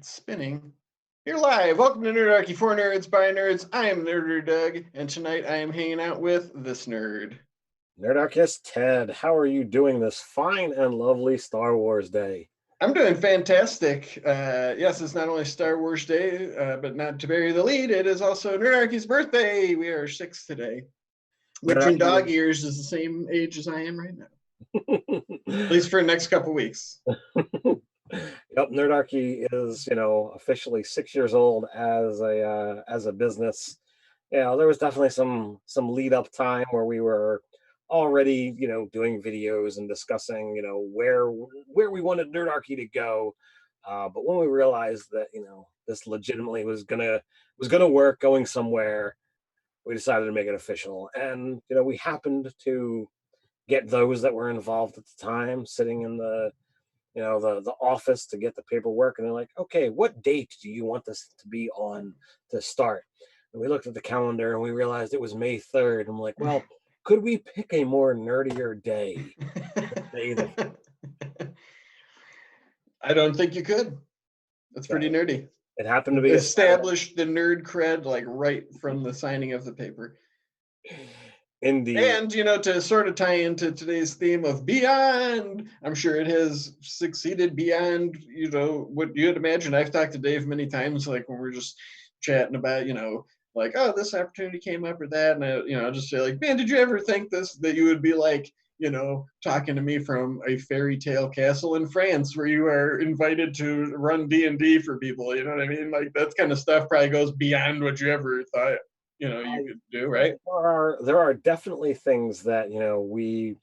It's spinning. You're live. Welcome to Nerdarchy for Nerds by Nerds. I am Nerder Doug, and tonight I am hanging out with this nerd. Nerdarchist Ted, how are you doing this fine and lovely Star Wars day? I'm doing fantastic. Yes, it's not only Star Wars Day, but not to bury the lead, it is also Nerdarchy's birthday. We are 6 today, which in dog Nerdarchy years is the same age as I am right now, at is... least for the next couple weeks. Yep, Nerdarchy is, officially 6 years old as a business. There was definitely some lead up time where we were already, doing videos and discussing, where we wanted Nerdarchy to go. But when we realized that, this legitimately was gonna work, going somewhere, we decided to make it official. And we happened to get those that were involved at the time sitting in the office to get the paperwork, and they're like, okay, what date do you want this to be on to start? And we looked at the calendar and we realized it was May 3rd. I'm like, well, could we pick a more nerdier day? I don't think you could. That's pretty nerdy. It happened to be established the nerd cred like right from the signing of the paper. Indeed. And to sort of tie into today's theme of beyond, I'm sure it has succeeded beyond what you'd imagine. I've talked to Dave many times, like when we're just chatting about like, oh, this opportunity came up or that, and I'll just say like, man, did you ever think that you would be like talking to me from a fairy tale castle in France where you are invited to run D&D for people? You know what I mean? Like that kind of stuff probably goes beyond what you ever thought you could do, right? There are definitely things that we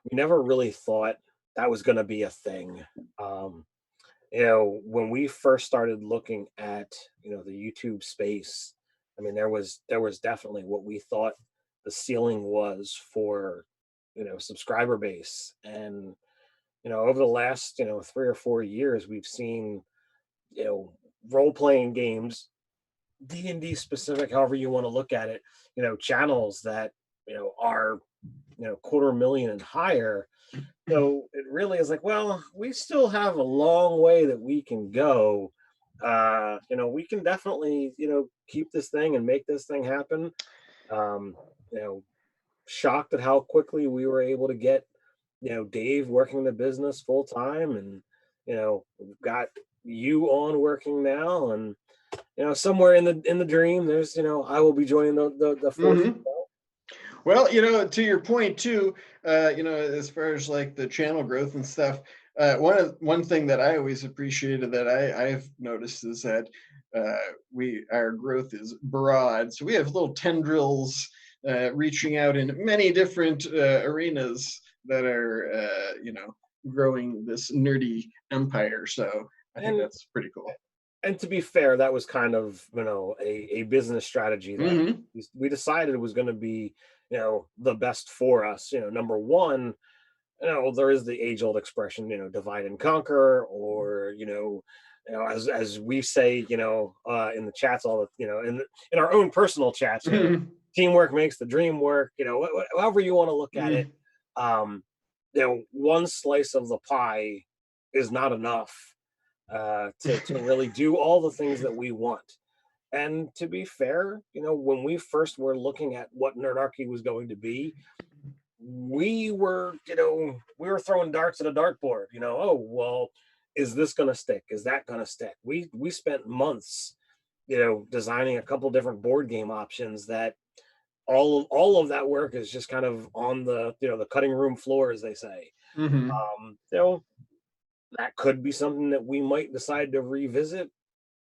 never really thought that was going to be a thing. When we first started looking at the YouTube space, I mean, there was definitely what we thought the ceiling was for subscriber base. And over the last 3 or 4 years, we've seen role-playing games, D&D specific, however you want to look at it, channels that are 250,000 and higher. So it really is like, well, we still have a long way that we can go. We can definitely keep this thing and make this thing happen. Shocked at how quickly we were able to get Dave working the business full time, and we've got you on working now, and somewhere in the dream there's I will be joining the force. Mm-hmm. Well, to your point too, as far as like the channel growth and stuff, one thing that I always appreciated that I've noticed is that our growth is broad. So we have little tendrils reaching out in many different arenas that are growing this nerdy empire. So I think that's pretty cool. And to be fair, that was kind of a business strategy that we decided was going to be the best for us. Number one, there is the age-old expression, divide and conquer, or as we say, in the chats, all the in our own personal chats, teamwork makes the dream work. However you want to look at it, one slice of the pie is not enough to really do all the things that we want. And to be fair, when we first were looking at what Nerdarchy was going to be, we were throwing darts at a dartboard. Oh well, is this going to stick? Is that going to stick? We spent months, designing a couple different board game options that all of that work is just kind of on the the cutting room floor, as they say. That could be something that we might decide to revisit.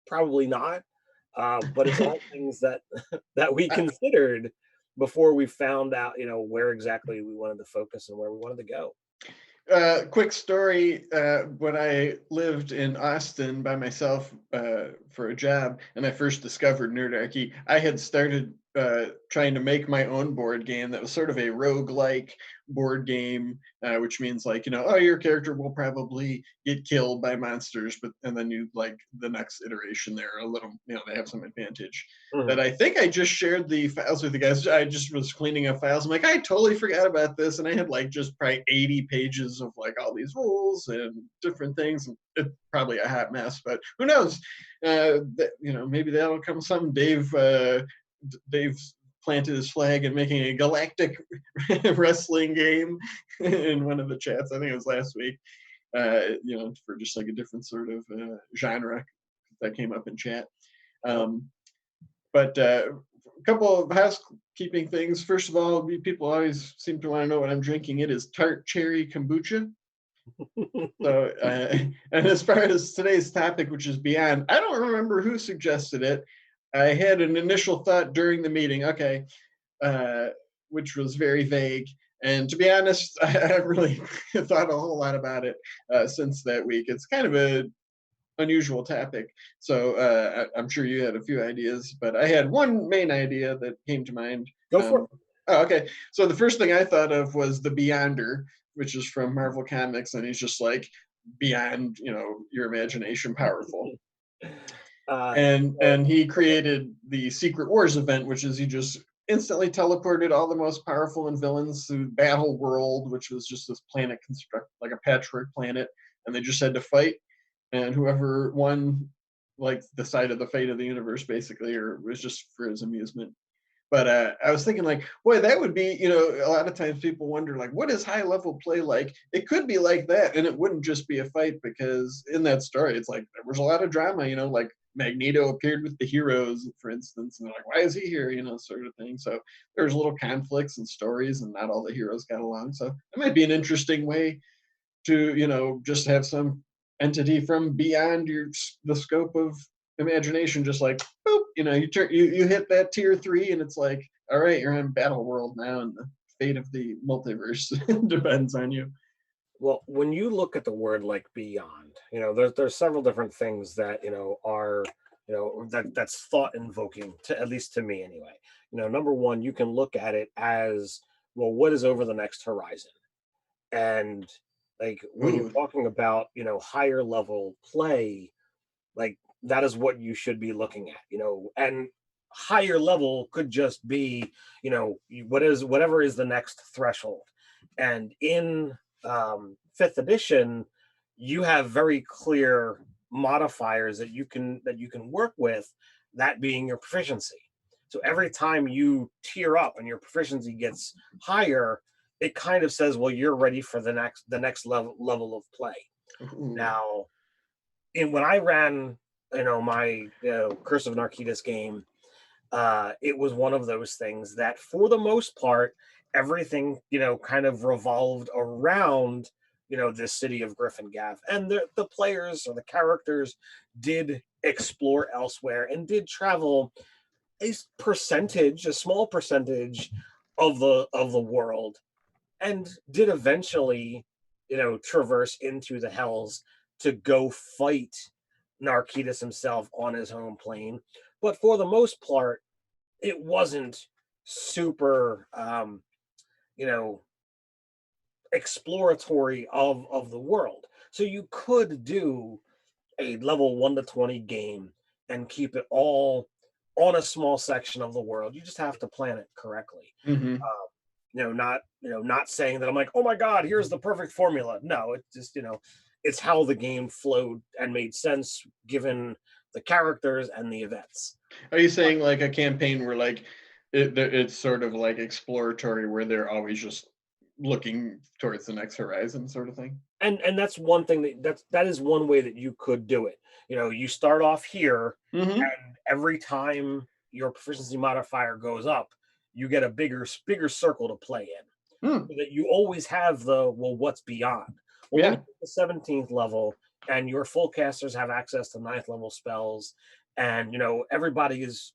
Probably not. But it's all things that we considered before we found out, where exactly we wanted to focus and where we wanted to go. Quick story, when I lived in Austin by myself for a job and I first discovered Nerdarchy, I had started trying to make my own board game that was sort of a roguelike board game, which means like, oh, your character will probably get killed by monsters, but and then you like the next iteration, they're a little, they have some advantage. That Mhm. I think I just shared the files with you guys. I just was cleaning up files. I'm like, I totally forgot about this, and I had like just probably 80 pages of like all these rules and different things. And it's probably a hot mess, but who knows? Maybe that'll come some. Dave planted his flag and making a galactic wrestling game in one of the chats. I think it was last week. For just like a different sort of genre that came up in chat. Yep. But a couple of housekeeping things. First of all, people always seem to want to know what I'm drinking. It is tart cherry kombucha. So, and as far as today's topic, which is beyond, I don't remember who suggested it. I had an initial thought during the meeting, okay, uh, which was very vague. And to be honest, I haven't really thought a whole lot about it since that week. It's kind of a unusual topic. So I'm sure you had a few ideas, but I had one main idea that came to mind. Go for it. Okay. So the first thing I thought of was the Beyonder, which is from Marvel Comics, and he's just like beyond, your imagination powerful. Uh, And he created the Secret Wars event, which is he just instantly teleported all the most powerful and villains through Battle World, which was just this planet construct like a patchwork planet, and they just had to fight, and whoever won like decided the fate of the universe basically, or it was just for his amusement. But I was thinking like, boy, that would be, a lot of times people wonder like, what is high level play like? It could be like that, and it wouldn't just be a fight, because in that story, it's like there was a lot of drama, like Magneto appeared with the heroes, for instance, and they're like, why is he here? Sort of thing. So there's little conflicts and stories, and not all the heroes got along. So it might be an interesting way to, just have some entity from beyond the scope of imagination, just like boop, you hit that tier 3, and it's like, all right, you're in battle world now, and the fate of the multiverse depends on you. well, when you look at the word like beyond, there's several different things that are that's thought invoking, to at least to me anyway. Number one, you can look at it as, well, what is over the next horizon? And like when you're Ooh. talking about higher level play, like that is what you should be looking at. And higher level could just be whatever is the next threshold. And in fifth edition, you have very clear modifiers that you can work with, that being your proficiency. So every time you tier up and your proficiency gets higher, it kind of says, well, you're ready for the next level of play. Ooh. Now, when I ran, my Curse of Narcitus game, it was one of those things that, for the most part, everything kind of revolved around this city of Gryffindor, and the players or the characters did explore elsewhere and did travel a small percentage of the world, and did eventually, traverse into the hells to go fight Narcitus himself on his home plane. But for the most part, it wasn't super, you know, exploratory of the world. So you could do a level 1 to 20 game and keep it all on a small section of the world. You just have to plan it correctly. Mm-hmm. Not saying that I'm like, oh my god, here's the perfect formula. No, it's just it's how the game flowed and made sense given the characters and the events. Are you saying like a campaign where like it's sort of like exploratory, where they're always just looking towards the next horizon, sort of thing? And that's one thing that is one way that you could do it. You start off here, Mm-hmm. and every time your proficiency modifier goes up, you get a bigger circle to play in. Hmm. So that you always have the, well, what's beyond? Well, when you Yeah. get the 17th level and your full casters have access to ninth level spells, and everybody is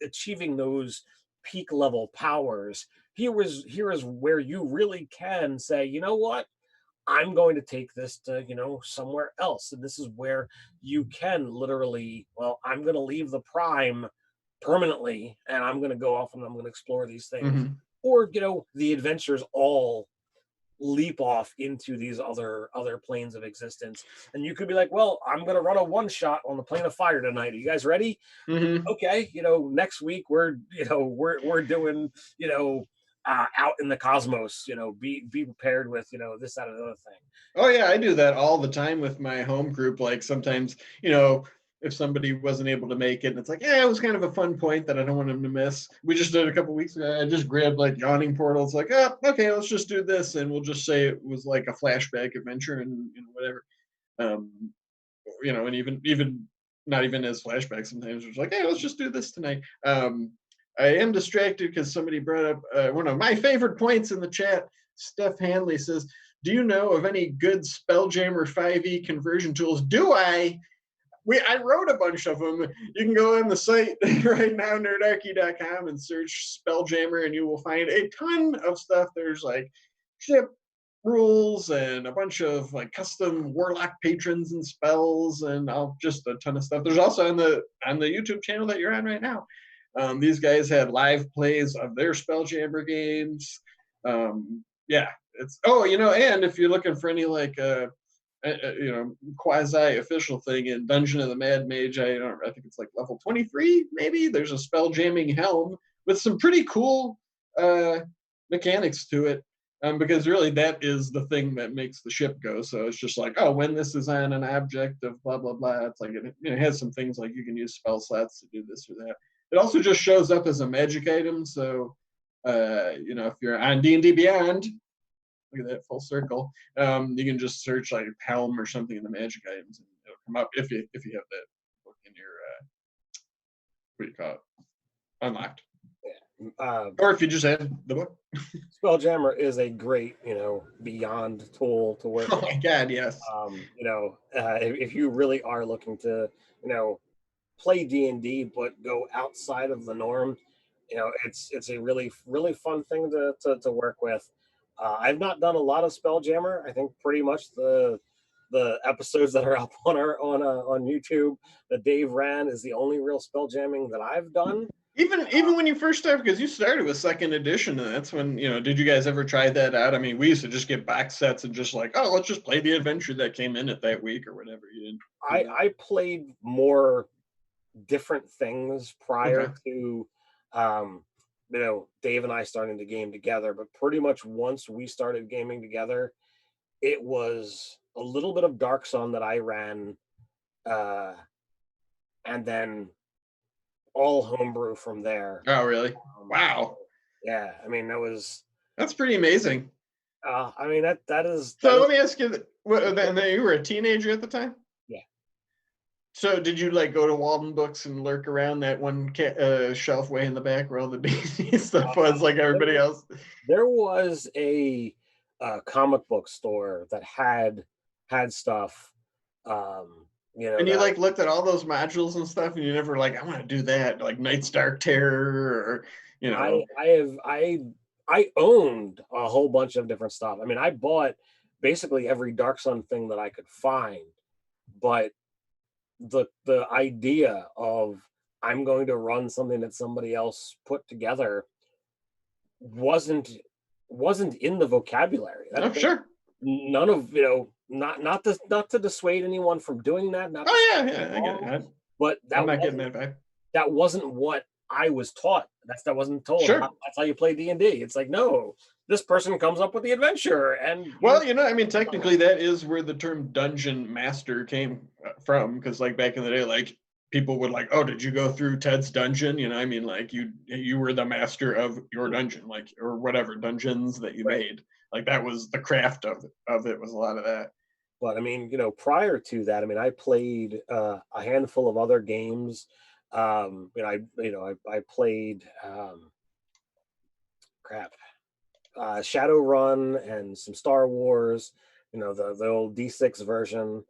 achieving those peak level powers, here is where you really can say, you know what, I'm going to take this to, somewhere else. And this is where you can literally, well, I'm going to leave the prime permanently, and I'm going to go off and I'm going to explore these things, Hmm. or the adventures all leap off into these other planes of existence, and you could be like, well, I'm going to run a one shot on the plane of fire tonight. Are you guys ready? Hmm. Okay, next week we're doing out in the cosmos. Be prepared with this, that, and another thing. Oh yeah, I do that all the time with my home group. Like sometimes, if somebody wasn't able to make it, and it's like, yeah, it was kind of a fun point that I don't want them to miss. We just did a couple weeks ago. I just grabbed like yawning portals, like, oh, okay, let's just do this, and we'll just say it was like a flashback adventure, and whatever. Um, and even not even as flashback. Sometimes it's like, hey, let's just do this tonight. I am distracted because somebody brought up one of my favorite points in the chat. Steph Hanley says, "Do you know of any good Spelljammer 5e conversion tools?" Do I? I wrote a bunch of them. You can go on the site right now, nerdarchy.com, and search Spelljammer, and you will find a ton of stuff. There's like ship rules and a bunch of like custom warlock patrons and spells and just a ton of stuff. There's also on the YouTube channel that you're on right now. These guys had live plays of their Spelljammer games. Yeah, it's and if you're looking for any like quasi official thing in Dungeon of the Mad Mage, I think it's like level 23 maybe. There's a spell jamming helm with some pretty cool mechanics to it. Because really that is the thing that makes the ship go. So it's just like, oh, when this is on an object of blah blah blah, it's like it has some things like you can use spell slots to do this or that. It also just shows up as a magic item. So if you're on D&D Beyond, look at that full circle. You can just search like Helm or something in the magic items, and it'll come up if you have that book in your what do you call it, unlocked, or if you just have the book. Spelljammer is a great beyond tool to work Oh with. my god, yes. If you really are looking to play D&D but go outside of the norm, it's a really really fun thing to work with. I've not done a lot of Spelljammer. I think pretty much the episodes that are up on YouTube that Dave ran is the only real spell jamming that I've done. Even when you first started, because you started with second edition, and that's when did you guys ever try that out? I mean, we used to just get box sets and just like, oh, let's just play the adventure that came in it that week or whatever. You didn't do that? I played more different things Okay. prior to Dave and I starting to game together, but pretty much once we started gaming together, it was a little bit of Dark Sun that I ran, uh, and then all homebrew from there. Oh, really? Um, Wow, yeah, I mean that's pretty amazing. I mean that is So let me ask you, then you were a teenager at the time? yeah. So did you like go to Walden Books and lurk around that one shelf way in the back where all the D&D stuff was, like everybody else? There was a comic book store that had stuff, And you that like looked at all those modules and stuff, and you never like, I want to do that, like Night's Dark Terror, or you I know. I have I owned a whole bunch of different stuff. I mean, I bought basically every Dark Sun thing that I could find, but the idea of I'm going to run something that somebody else put together wasn't wasn't in the vocabulary. Oh, sure. None of not to dissuade anyone from doing that, not to say Oh yeah, it's yeah, I get wrong, it. but I'm not getting that vibe. that wasn't what I was taught. That wasn't told. Sure. That's how you play D&D. It's like, no, this person comes up with the adventure, and Well, I mean, technically, that is where the term dungeon master came from, because like back in the day, like people would like, oh, did you go through Ted's dungeon? I mean, like you were the master of your dungeon, like or whatever dungeons that you right. made. Like that was the craft of it was a lot of that. But I mean, prior to that, I mean, I played a handful of other games. I played crap, Shadowrun and some Star Wars. The old D6 version.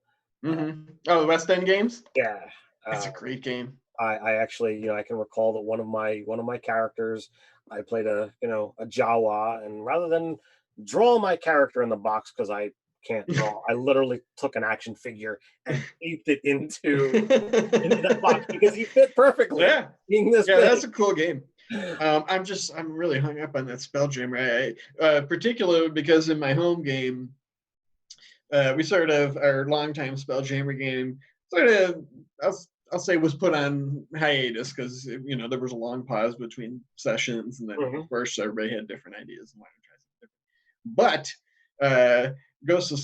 Uh, Oh, the West End games. yeah, That's uh, a great game. I actually, I can recall that one of my characters, I played a Jawa, and rather than draw my character in the box because I can't draw. I literally took an action figure and taped it into that box because he fit perfectly, Yeah, being this yeah, that's big. a cool game. I'm really hung up on that Spelljammer. Particularly because in my home game, we sort of our longtime Spelljammer game sort of I'll, I'll say was put on hiatus because there was a long pause between sessions, and then Mhm. of course everybody had different ideas and wanted to try something different. But Ghost of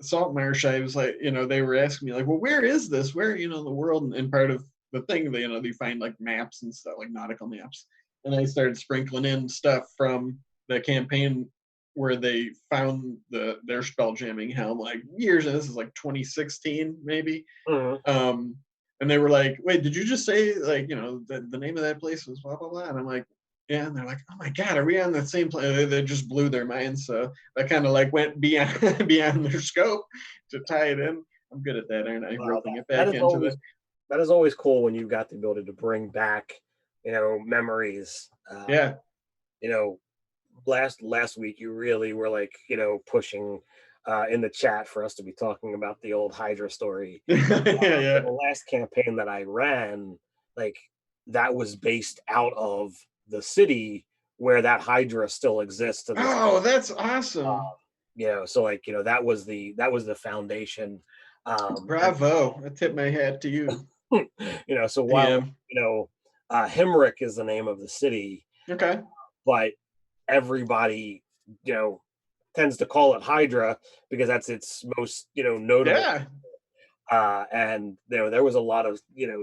Saltmarsh, I was like, they were asking me like, well, where is this? Where in the world? And part of the thing, they find like maps and stuff, like nautical maps, and I started sprinkling in stuff from the campaign where they found their spell jamming helm like years, and this is like 2016 maybe. Mhm. And they were like, wait, did you just say like the name of that place was blah blah blah? And I'm like, yeah. And they're like, oh my god, are we on the same place? They just blew their minds. So that kind of like went beyond beyond their scope to tie it in. I'm good at that, aren't I? Wow, Roping it that back is into always the that is always cool when you've got the ability to bring back, memories. yeah. You know, last week you really were like, pushing in the chat for us to be talking about the old Hydra story. Yeah, For yeah. the last campaign that I ran, like that was based out of the city where that Hydra still exists to this. Oh, that's awesome. So like that was the foundation. And Bravo. I tip my hat to you. so while DM. Himrick is the name of the city, Okay. but everybody you know tends to call it Hydra because that's its most notable. Yeah. And there was a lot of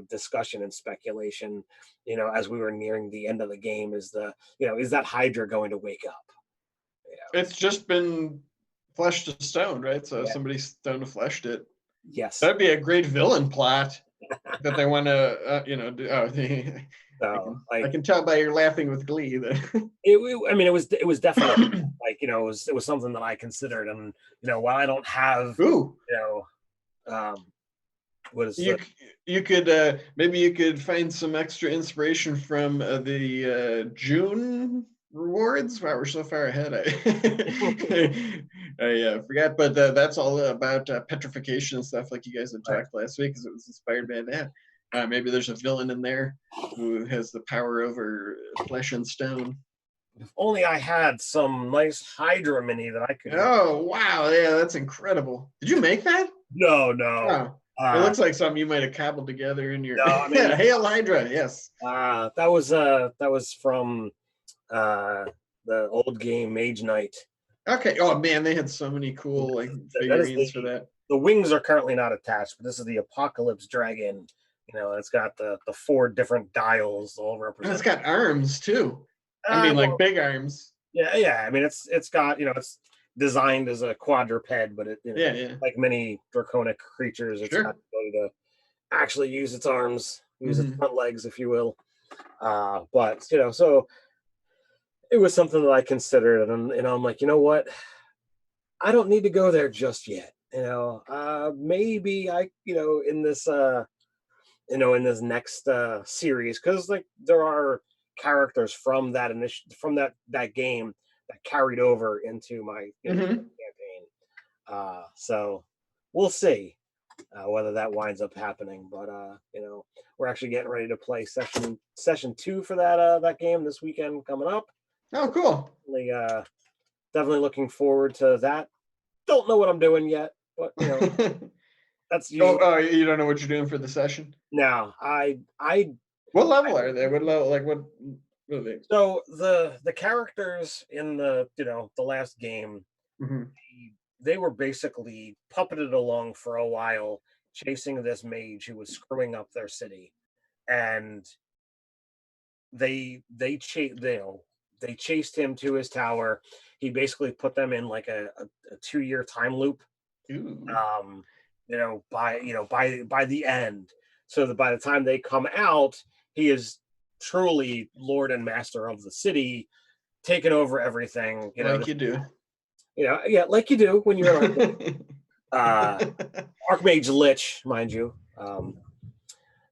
discussion and speculation, as we were nearing the end of the game. Is that Hydra going to wake up? It's just been fleshed to stone, right? So Yeah. somebody stone fleshed it. Yes. That'd be a great villain plot that they want to, do. Oh, So I like can tell by your laughing with glee that. I mean, it was definitely like it was something that I considered. And while I don't have Ooh, you know um what is you the you could maybe you could find some extra inspiration from the June rewards. Wow, we're so far ahead. I forgot, but that's all about petrification and stuff like you guys had right. talked last week because it was inspired by that. Maybe there's a villain in there who has the power over flesh and stone. If only I had some nice Hydra mini that I could. Oh wow, yeah, that's incredible. Did you make that? No, no. Oh, it Uh, looks like something you might have cobbled together in your no, I mean, Hail Hydra. Yes. that was from uh the old game Mage Knight. Okay. Oh man, they had so many cool like That is figurines for that. the wings are currently not attached, but this is the Apocalypse Dragon. It's got the four different dials all And it's represented. got arms too. I mean, like Well, big arms. yeah. I mean, it's got it's designed as a quadruped, but it Yeah, yeah. like many draconic creatures, it's got Sure. the ability to actually use its arms, use its Hmm. front legs, if you will. But so it was something that I considered, and I'm like, you know what? I don't need to go there just yet. Maybe in this next series, because like there are characters from that game that carried over into my Hmm. campaign. So we'll see whether that winds up happening. But we're actually getting ready to play session 2 for that game this weekend coming up. Oh, cool. Definitely, definitely looking forward to that. Don't know what I'm doing yet, but that's Oh, usually. oh, you don't know what you're doing for the session? Now I What level are they? What level? Like what are they? so the characters in the last game, Hmm. they were basically puppeted along for a while, chasing this mage who was screwing up their city, and they chased him to his tower. He basically put them in like a 2-year time loop. Ooh. Um, by the end, so that by the time they come out, he is truly lord and master of the city, taking over everything. Like you do. Yeah, like you do when you're an uh, Archmage Lich, mind you.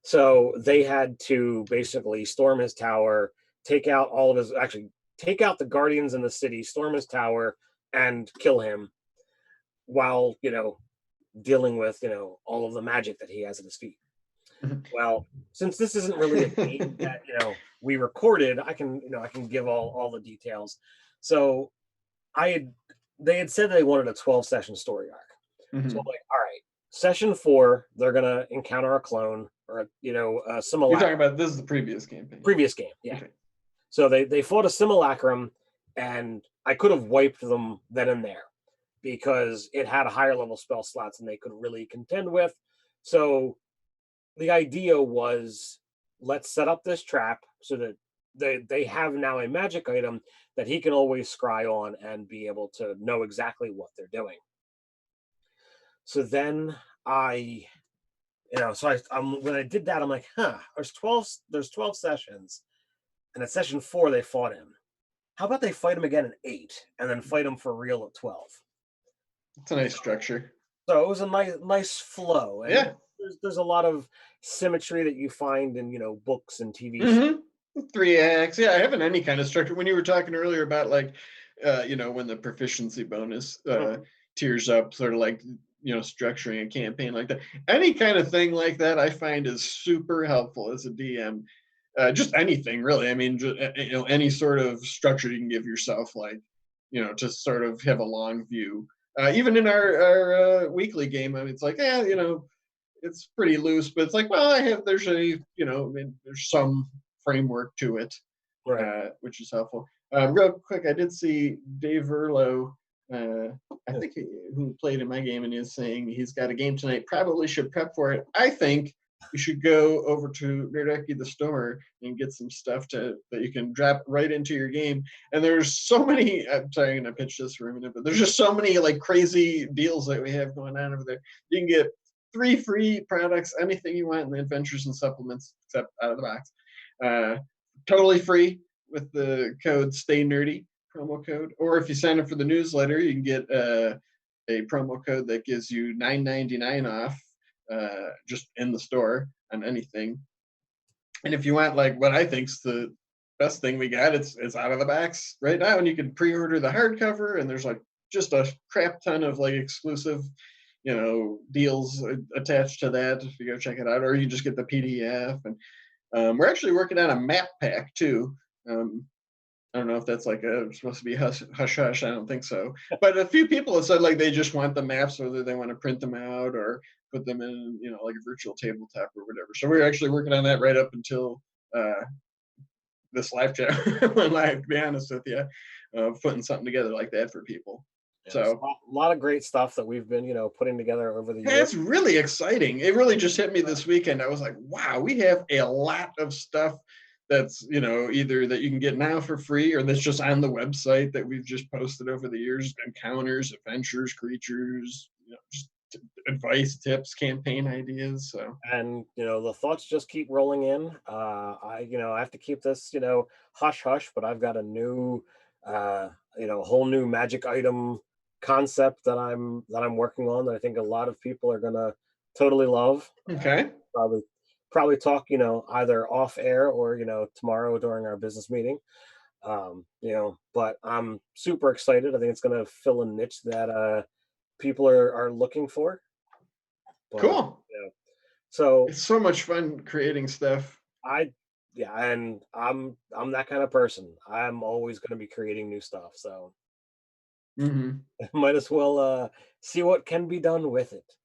So they had to basically storm his tower, take out the guardians in the city, storm his tower, and kill him. while, dealing with, all of the magic that he has at his feet. Well, since this isn't really a game that, we recorded, I can give all the details. So I had they had said they wanted a 12 session story arc. So I'm Mhm. like, all right, session 4, they're gonna encounter a clone or a You're simulacrum. talking about this is the previous campaign. Previous game, yeah. Okay. So they fought a simulacrum, and I could have wiped them then and there because it had a higher level spell slots than they could really contend with. So the idea was, let's set up this trap so that they have now a magic item that he can always scry on and be able to know exactly what they're doing. So then I, when I did that, I'm like, there's 12 sessions, and at session 4 they fought him. How about they fight him again in 8 and then fight him for real at 12? It's a nice structure. So it was a nice flow, and Yeah. there's a lot of symmetry that you find in books and TV shows. Mhm. 3 acts. Yeah, I haven't any kind of structure. When you were talking earlier about like, when the proficiency bonus Mhm. tiers up, sort of like, structuring a campaign like that. Any kind of thing like that, I find is super helpful as a DM. Just anything really. I mean, any sort of structure you can give yourself, like, to sort of have a long view. Even in our weekly game, I mean, it's like, yeah, it's pretty loose, but it's like, well, there's I mean, there's some framework to it, Right. which is helpful. Real quick, I did see Dave Verlo, I Yeah. think who played in my game, and is saying he's got a game tonight. Probably should prep for it. I think you should go over to Nerdecky the store and get some stuff that you can drop right into your game. And there's so many. I'm sorry, I'm gonna pitch this for a minute, but there's just so many like crazy deals that we have going on over there. You can get 3 free products, anything you want in the adventures and supplements, except out of the box. Uh, totally free with the code Stay Nerdy promo code. Or if you sign up for the newsletter, you can get a promo code that gives you $9.99 off, just in the store on anything. And if you want like what I think's the best thing we got, it's out of the box right now, and you can pre-order the hardcover. And there's like just a crap ton of like exclusive, deals attached to that if you go check it out, or you just get the PDF. And we're actually working on a map pack too. Um, I don't know if that's like supposed to be hush hush. I don't think so. But a few people have said like they just want the maps, whether they want to print them out or put them in, like a virtual tabletop or whatever. So we're actually working on that right up until uh, this live chat went live. To be honest with you, putting something together like that for people. Yes, So a lot of great stuff that we've been putting together over the years. it's really exciting. It really just hit me this weekend. I was like, wow, we have a lot of stuff that's, either that you can get now for free or that's just on the website that we've just posted over the years: encounters, adventures, creatures, just advice, tips, campaign ideas. So, And the thoughts just keep rolling in. I have to keep this hush hush, but I've got a new whole new magic item concept that I'm working on that I think a lot of people are gonna totally love. okay, Probably probably talk either off air or tomorrow during our business meeting. But I'm super excited. I think it's gonna fill a niche that people are looking for. But cool. so It's so much fun creating stuff. I yeah, and I'm that kind of person. I'm always going to be creating new stuff, so Hmm. might as well see what can be done with it.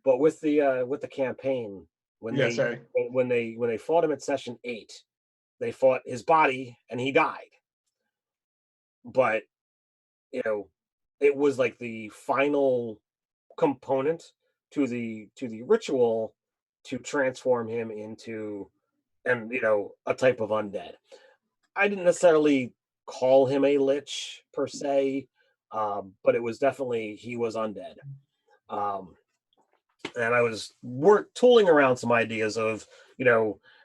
But with the campaign, when Yeah, they sorry. when they fought him at session 8, they fought his body and he died. But you know, it was like the final component to the ritual to transform him into and a type of undead. I didn't necessarily call him a lich per se, but it was definitely he was undead. Um, and I was tooling around some ideas of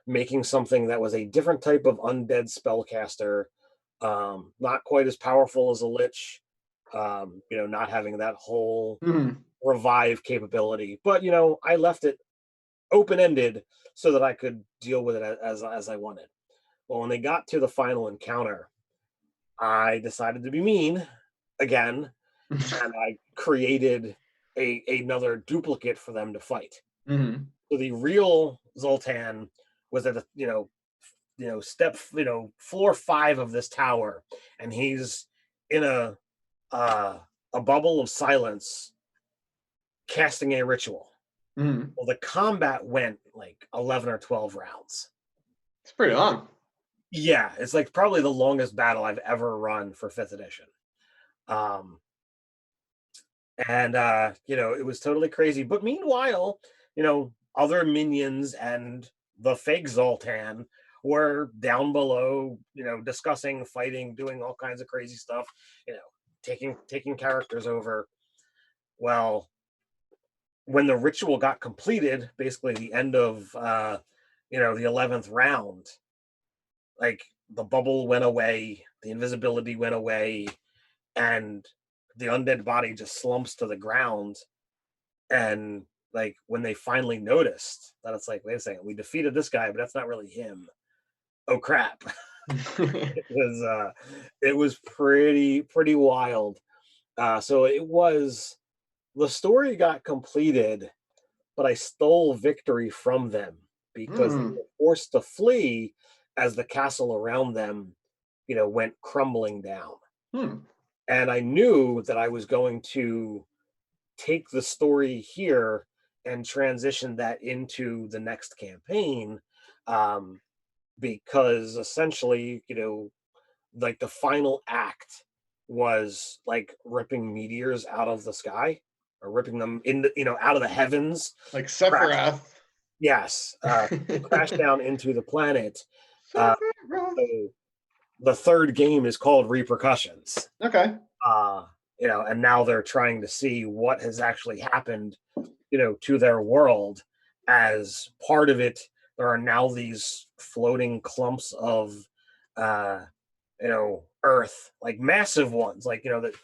making something that was a different type of undead spellcaster, not quite as powerful as a lich, not having that whole Hmm. revive capability. But I left it open ended so that I could deal with it as I wanted. Well, when they got to the final encounter, I decided to be mean again, and I created another duplicate for them to fight. Hmm. So the real Zoltan was at the step floor 5 of this tower, and he's in uh, a bubble of silence casting a ritual. Hmm. Well, the combat went like 11 or 12 rounds. It's pretty long. Yeah, it's like probably the longest battle I've ever run for 5th edition. Um, and it was totally crazy. But meanwhile, other minions and the fake Zoltan were down below, discussing, fighting, doing all kinds of crazy stuff, taking characters over. Well, when the ritual got completed, basically the end of the 11th round, like the bubble went away, the invisibility went away, and the undead body just slumps to the ground. And like when they finally noticed that, it's like, wait a second, we defeated this guy, but that's not really him. Oh crap. It was pretty wild. So it was, the story got completed, but I stole victory from them because they Hmm. were forced to flee as the castle around them, went crumbling down. Hmm. And I knew that I was going to take the story here and transition that into the next campaign, um, because essentially, like the final act was like ripping meteors out of the sky, or ripping them in the, out of the heavens, Like crash. Sephiroth. Yes, they crash down into the planet. Uh, Sephiroth. so the third game is called Repercussions. Okay. uh and now they're trying to see what has actually happened, to their world. As part of it, there are now these floating clumps of uh earth, like massive ones, like, that,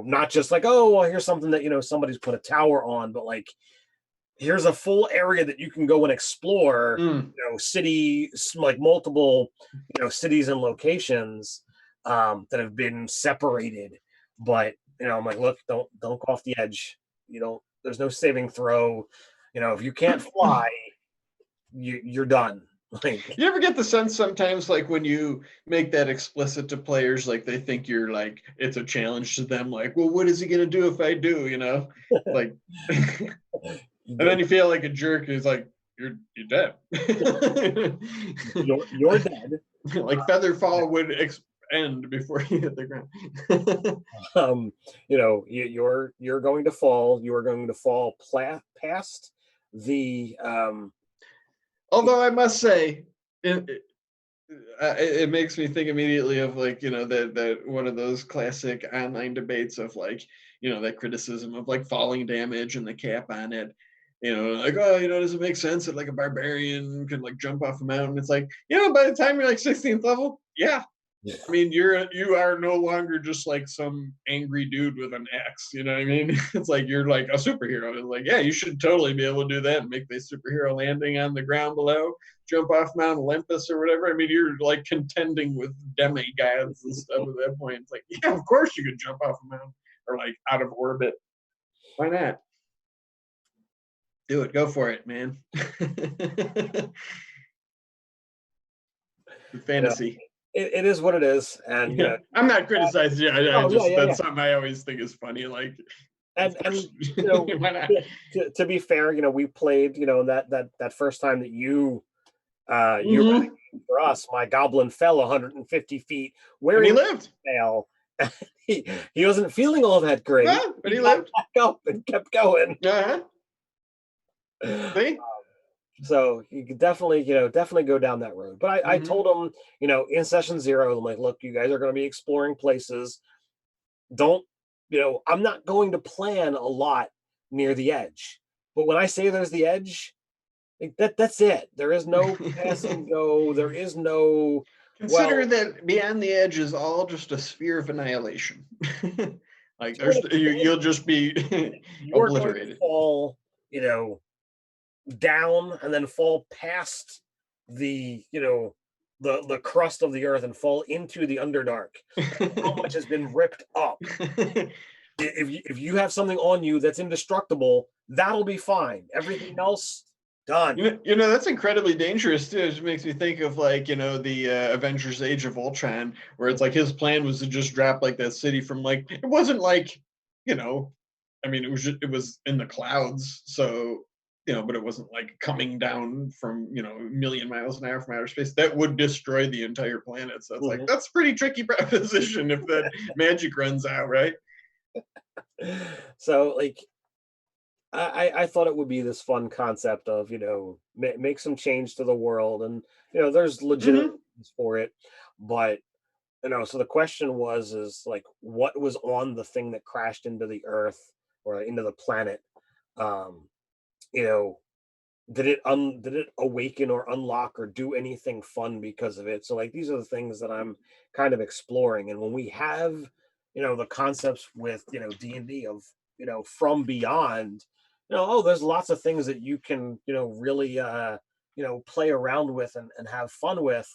not just like, oh well, here's something that, somebody's put a tower on, but like, here's a full area that you can go and explore, Mm. city, like multiple, cities and locations, that have been separated. But, I'm like, look, don't go off the edge. There's no saving throw. If you can't fly, you're done. Like, You ever get the sense sometimes, like when you make that explicit to players, like they think you're like it's a challenge to them, like, well, what is he gonna do if I do, like, and then you feel like a jerk. Who's like, you're dead. you're dead. Like feather fall would end before you hit the ground. You're going to fall. You are going to fall past the Although I must say, it makes me think immediately of like that one of those classic online debates of like that criticism of like falling damage and the cap on it, like, oh, does it make sense that like a barbarian could like jump off a mountain? It's like, by the time you're like 16th level, yeah, I mean, you are no longer just like some angry dude with an axe. You know what I mean? It's like you're like a superhero. It's like, yeah, you should totally be able to do that and make the superhero landing on the ground below, jump off Mount Olympus or whatever. I mean, you're like contending with demigods and stuff at that point. It's like, yeah, of course you could jump off a mountain or like out of orbit. Why not? Do it. Go for it, man. you know Fantasy. it is what it is. And Yeah, I'm not criticizing you. I oh yeah, just yeah, that's yeah. something I always think is funny. Like, of And course, you know why not? to be fair, we played, that first time that you ran Mm-hmm. for us. My goblin fell 150 feet And he wearing lived. a tail. he wasn't feeling all that great. Yeah, but He he got lived. back up and kept going. Uh-huh. See? So you could definitely go down that road. But I Mm-hmm. told him, in session 0, I'm like, look, you guys are going to be exploring places. Don't, I'm not going to plan a lot near the edge. But when I say there's the edge, like that's it. There is no pass and go. There is no, Consider well, that beyond the edge is all just a sphere of annihilation. Like to an you'll extent, just be you are going to obliterated. fall, down and then fall past the, the crust of the earth and fall into the underdark. How much has been ripped up? If you have something on you that's indestructible, that'll be fine. Everything else, done. That's incredibly dangerous too. It just makes me think of like the Avengers: Age of Ultron, where it's like his plan was to just drop like that city from like it wasn't like you know, I mean it was in the clouds, so but it wasn't like coming down from a million miles an hour from outer space. That would destroy the entire planet. So it's like Mhm. that's a pretty tricky proposition if that magic runs out, right? So like I thought it would be this fun concept of make some change to the world, and there's legitimate Hmm. reasons for it, but so the question is like what was on the thing that crashed into the earth or into the planet. um you know did it awaken or unlock or do anything fun because of it? So like these are the things that I'm kind of exploring. And when we have the concepts with D&D of from beyond, oh, there's lots of things that you can really play around with and have fun with.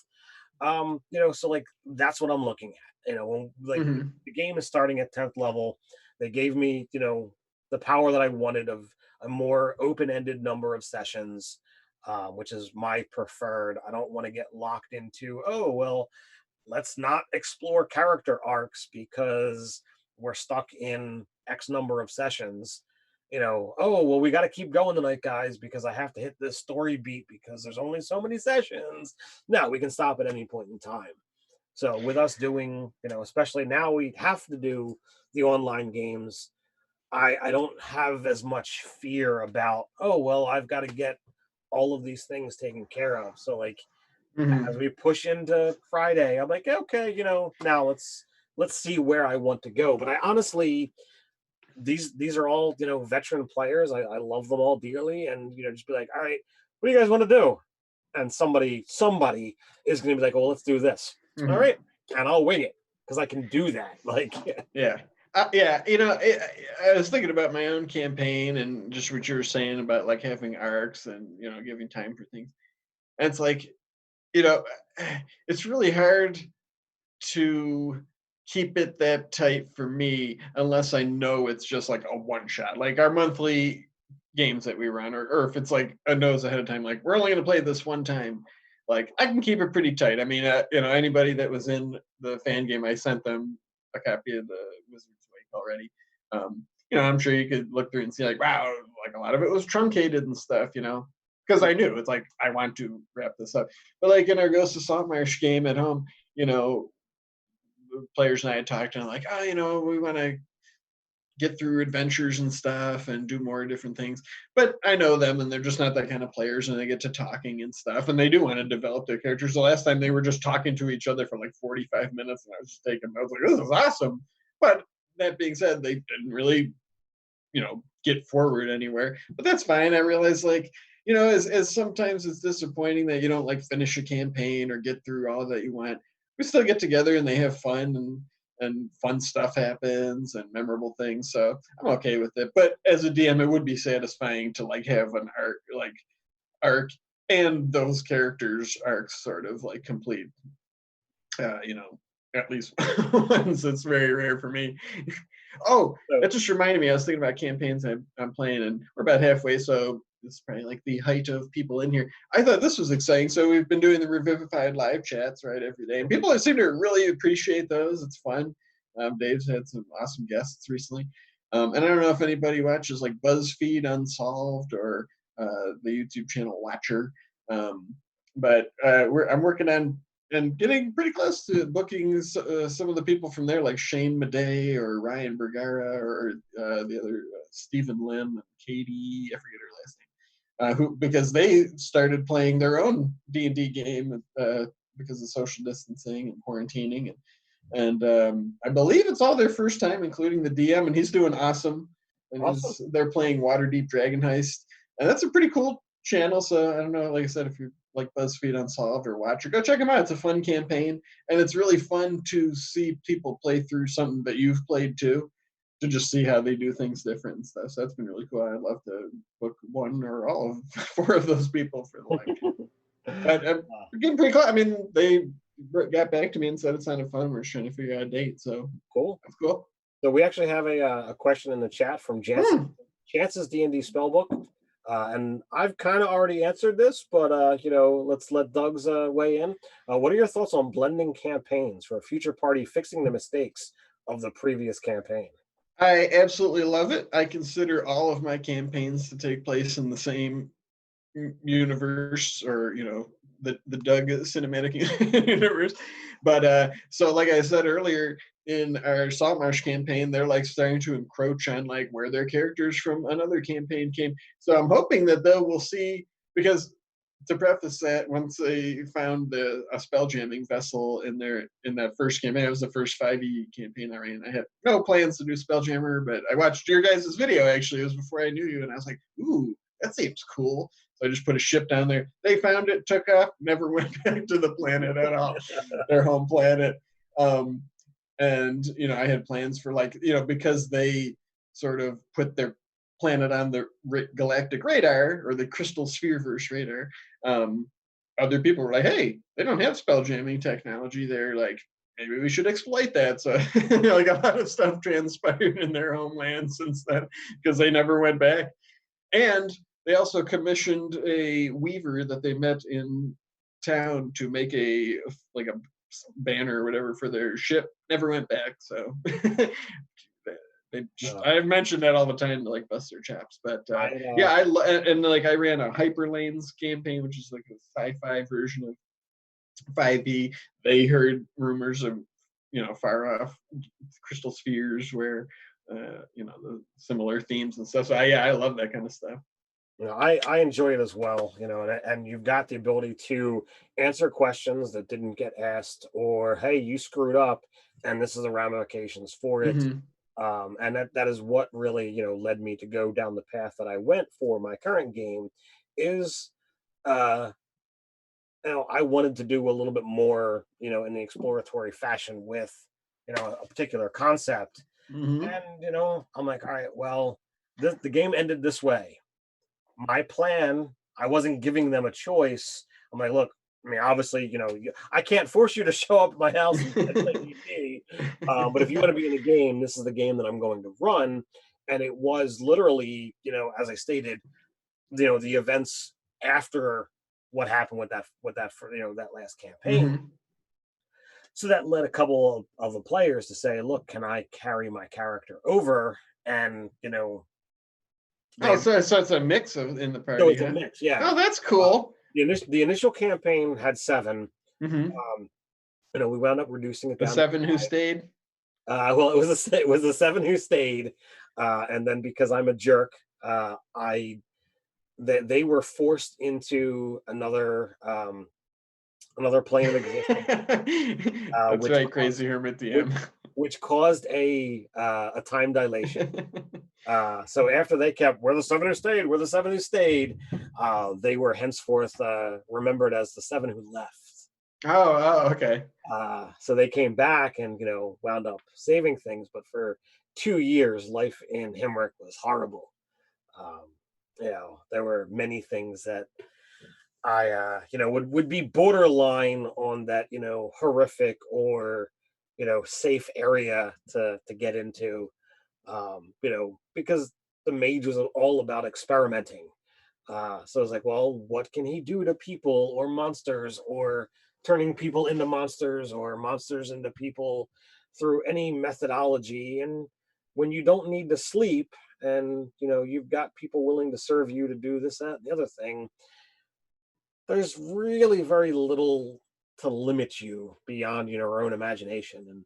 So like that's what I'm looking at. When like Hmm. the game is starting at 10th level, they gave me the power that I wanted of a more open-ended number of sessions, which is my preferred. I don't want to get locked into, oh well, let's not explore character arcs because we're stuck in X number of sessions. Oh well, we got to keep going tonight, guys, because I have to hit this story beat because there's only so many sessions. No, we can stop at any point in time. So with us doing, especially now we have to do the online games. I don't have as much fear about, oh well, I've got to get all of these things taken care of. So like as Hmm. we push into Friday, I'm like, okay, now let's see where I want to go. But I honestly, these are all veteran players. I love them all dearly, and just be like, all right, what do you guys want to do? And somebody is going to be like, well, let's do this. All Hmm. right, and I'll wing it because I can do that. Like, Yeah. Yeah, I was thinking about my own campaign and just what you were saying about like having arcs and giving time for things. And it's like, you know, it's really hard to keep it that tight for me unless I know it's just like a one shot. Like our monthly games that we run, or if it's like a nose ahead of time, like we're only going to play this one time. Like I can keep it pretty tight. I mean, anybody that was in the fan game, I sent them a copy of the Wizards Wake already. I'm sure you could look through and see like, wow, like a lot of it was truncated and stuff. Because I knew it's like I want to wrap this up. But like in our Ghost of Saltmarsh game at home, you know, players and I had talked and like, we want to get through adventures and stuff and do more different things. But I know them and they're just not that kind of players and they get to talking and stuff and they do want to develop their characters. The last time they were just talking to each other for like 45 minutes and I was just taking notes like, this is awesome. But that being said, they didn't really, get forward anywhere. But that's fine. I realize like, as sometimes it's disappointing that you don't like finish a campaign or get through all that you want. We still get together and they have fun and fun stuff happens and memorable things. So I'm okay with it. But as a DM, it would be satisfying to like have an arc and those characters arcs sort of like complete. Uh, you know, at least once. It's very rare for me. Oh, so that just reminded me. I was thinking about campaigns I'm playing, and we're about halfway. So this is probably like the height of people in here. I thought this was exciting. So we've been doing the Revivified live chats right every day, and people seem to really appreciate those. It's fun. Dave's had some awesome guests recently, and I don't know if anybody watches like BuzzFeed Unsolved or the YouTube channel Watcher. Um, but I'm working on and getting pretty close to booking some of the people from there, like Shane Madej or Ryan Bergara or the other Stephen Lim and Katie, I forget her last name, who because they started playing their own D&D game because of social distancing and quarantining, and I believe it's all their first time, including the DM, and he's doing awesome. And awesome. they're playing Waterdeep Dragon Heist, and that's a pretty cool channel. So I don't know, like I said, if you like BuzzFeed Unsolved or Watcher, go check them out. It's a fun campaign, and it's really fun to see people play through something that you've played too, to just see how they do things different and stuff. So that's been really cool. I'd love to book one or all of four of those people for the live chat. But getting pretty close. I mean, they got back to me and said it sounded fun. We're just trying to figure out a date, so Cool. that's cool. So we actually have a question in the chat from Hmm. Chance's D&D Spellbook. And I've kind of already answered this, but let's let Doug's weigh in. What are your thoughts on blending campaigns for a future party fixing the mistakes of the previous campaign? I absolutely love it. I consider all of my campaigns to take place in the same universe, or the Doug cinematic universe. But so like I said earlier, in our Saltmarsh campaign, they're like starting to encroach on like where their characters from another campaign came. So I'm hoping that they will see, because to preface that, once they found a spell jamming vessel in that first campaign, it was the first 5e campaign I ran. I had no plans to do Spelljammer, but I watched your guys' video. Actually, it was before I knew you, and I was like, ooh, that seems cool. So I just put a ship down there. They found it, took off, never went back to the planet at all, their home planet. Um, and I had plans for, like, because they sort of put their planet on the galactic radar, or the crystal sphere verse radar. um, Other people were like, hey, they don't have spell jamming technology, they're like, maybe we should exploit that. So like, a lot of stuff transpired in their homeland since then, because they never went back. And they also commissioned a weaver that they met in town to make a banner or whatever for their ship. Never went back. So Uh, I mentioned that all the time to like bust their chops. But I yeah, and like I ran a Hyperlanes campaign, which is like a sci-fi version of 5e. They heard rumors of far off crystal spheres where the similar themes and stuff. So yeah, I love that kind of stuff. I enjoy it as well, and you've got the ability to answer questions that didn't get asked, or hey, you screwed up, and this is the ramifications for it. Mm-hmm. And that is what really led me to go down the path that I went for my current game. Is uh, I wanted to do a little bit more, in the exploratory fashion with a particular concept, Mm-hmm. and I'm like, all right, well, the game ended this way. My plan, I wasn't giving them a choice. I'm like, look, I mean, obviously, I can't force you to show up at my house and play D&D, but if you want to be in the game, this is the game that I'm going to run. And it was literally, as I stated, the events after what happened with that that last campaign. Mm-hmm. So that led a couple of the players to say, look, can I carry my character over? And Oh, they so it's a mix of in the so party, it's a huh? mix, yeah. Oh, that's Uh, cool. the initial campaign had 7. Mm-hmm. Um, we wound up reducing it The down to 7 who 5. stayed. Well, it was the 7 who stayed, and then because I'm a jerk, I they were forced into another plane of existence, That's which right, caused Crazy Hermit which, DM. which caused a time dilation. So after they kept, we're the 7 who stayed, we're the 7 who stayed, they were henceforth remembered as the 7 who left. Oh, okay. So they came back and wound up saving things, but for 2 years, life in Himrick was horrible. Um, there were many things that I would be borderline on that horrific or safe area to get into, because the mage was all about experimenting. So it's like, well, what can he do to people or monsters, or turning people into monsters or monsters into people through any methodology? And when you don't need to sleep, and you've got people willing to serve you to do this, that, and the other thing, there's really very little to limit you beyond your own imagination. And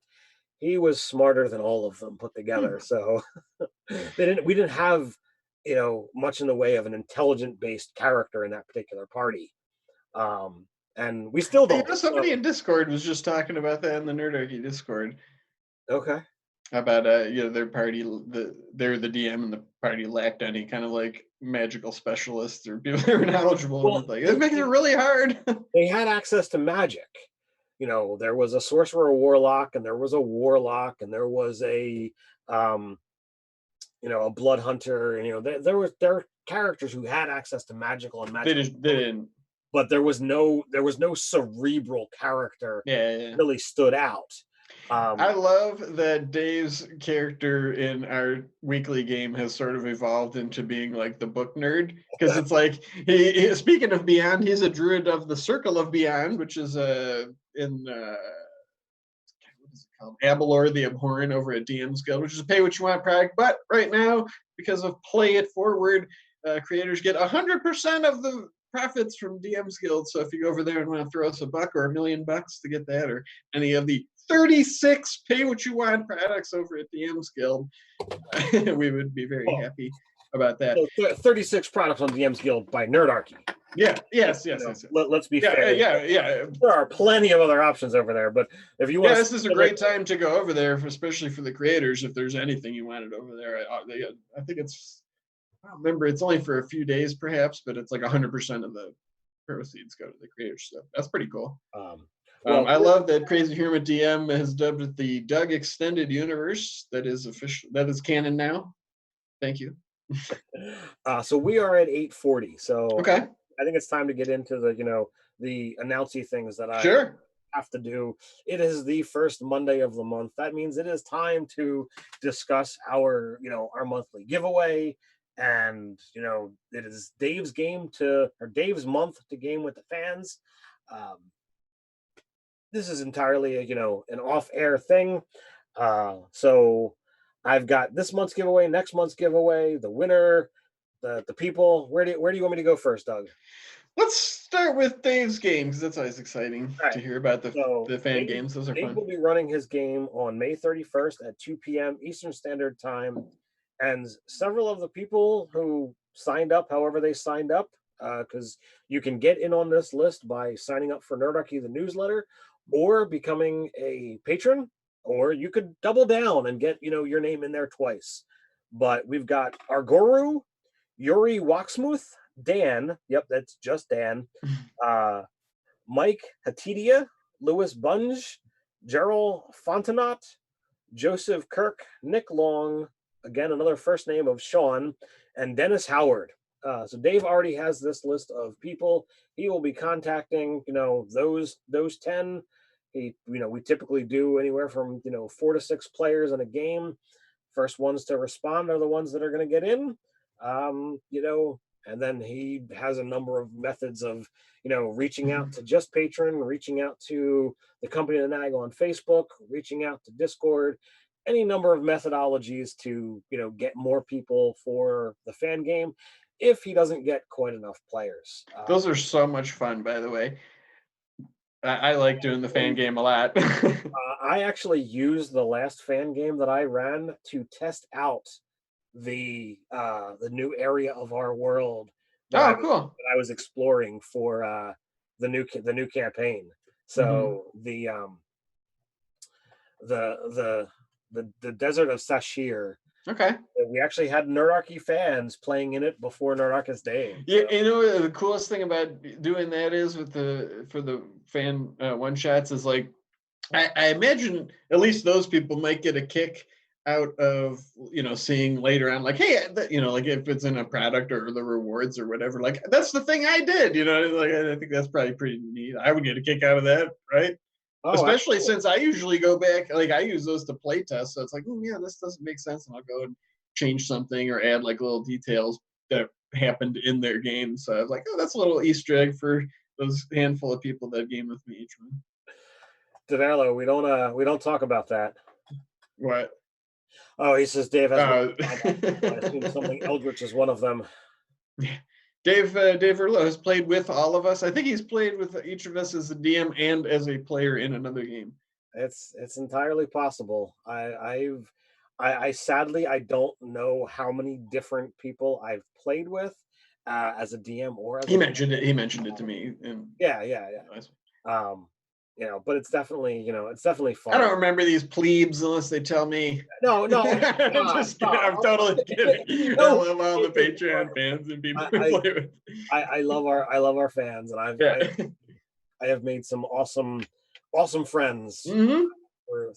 he was smarter than all of them put together. Hmm. So we didn't have much in the way of an intelligent based character in that particular party, and we still don't. Somebody So in Discord was just talking about that in the Nerdarchy Discord, okay. about their party, they're the DM, and the party lacked any kind of like magical specialists or people that were knowledgeable, and Well, it's like it they, makes it they really hard. they had access to magic. There was a sorcerer warlock, and there was a warlock, and there was um a blood hunter, and there were characters who had access to magical and They magical just they ability, didn't. but there was no cerebral character Yeah, yeah. really stood out. Um, I love that Dave's character in our weekly game has sort of evolved into being like the book nerd, because it's like speaking of Beyond, he's a druid of the Circle of Beyond, which is in what is it called? Abalor the Abhorrent over at DM's Guild, which is a pay what you want product. But right now, because of Play It Forward, creators get 100% of the profits from DM's Guild. So if you go over there and want to throw us a buck or $1,000,000 to get that, or any of the 36 pay what you want products over at DM's Guild, we would be very well, happy about that. so 36 products on DM's Guild by Nerdarchy. Yeah, yes, yes, yes, yes. Let's be Yeah, fair. yeah. There are plenty of other options over there, but if you want Yeah, to this is a great time to go over there, especially for the creators. If there's anything you wanted over there, I think it's. I don't remember. It's only for a few days, perhaps, but it's like 100% of the proceeds go to the creators. So that's pretty cool. well, I love that Crazy Hermit DM has dubbed it the Doug Extended Universe. That is official. That is canon now. Thank you. so we are at 8:40. So Okay. I think it's time to get into the announcey things that I Sure. have to do. It is the first Monday of the month. That means it is time to discuss our monthly giveaway, and it is Dave's month to game with the fans. Um, this is entirely an off-air thing. So I've got this month's giveaway, next month's giveaway, the winner, the people. Where do you want me to go first, Doug? Let's start with Dave's game, because that's always exciting All to right. hear about So the fan games. Those are Dave fun. will be running his game on May 31st at 2 p.m. Eastern Standard Time, and several of the people who signed up, however they signed up, because you can get in on this list by signing up for Nerdarchy the newsletter, or becoming a patron, or you could double down and get your name in there twice. But we've got Argoru, Yuri Waxmuth, Dan. Yep, that's just Dan. Uh, Mike Hatidia, Louis Bunge, Gerald Fontenot, Joseph Kirk, Nick Long, again, another first name of Sean, and Dennis Howard. So Dave already has this list of people. He will be contacting, those 10. We typically do anywhere from 4 to 6 players in a game. First ones to respond are the ones that are going to get in. Um, you know, and then he has a number of methods of reaching out to just patron, reaching out to the company of the nag on Facebook, reaching out to Discord, any number of methodologies to get more people for the fan game if he doesn't get quite enough players. Those are so much fun, by the way. I like doing the fan game a lot. I actually used the last fan game that I ran to test out the new area of our world that Oh, cool. I was exploring for the new campaign. So the desert of Sashir. Okay. We actually had Nerdarchy fans playing in it before Nerdarchus Day. Yeah, you know the coolest thing about doing that is for the fan one shots is like I imagine at least those people might get a kick out of seeing later on like, hey, like if it's in a product or the rewards or whatever, like that's the thing I did, like I think that's probably pretty neat. I would get a kick out of that, right? Oh, Especially absolutely. since I usually go back, like I use those to play test, so it's like, yeah, this doesn't make sense, and I'll go and change something or add like little details that happened in their game. So I was like, oh, that's a little Easter egg for those handful of people that game with me each month. Devello, we don't talk about that. What? Oh, he says Dave has Uh, I assume something Eldritch is one of them. Dave Erlo has played with all of us. I think he's played with each of us as a DM and as a player in another game. It's entirely possible. I sadly I don't know how many different people I've played with as a DM or as He a mentioned it. He mentioned it to me. And yeah. Um, but it's definitely I fun. don't remember these plebes unless they tell me. No, I'm just kidding. I'm totally kidding. I no. love all the Patreon fans and people we I, play with. I love our fans, and Yeah. I have made some awesome friends Mm-hmm.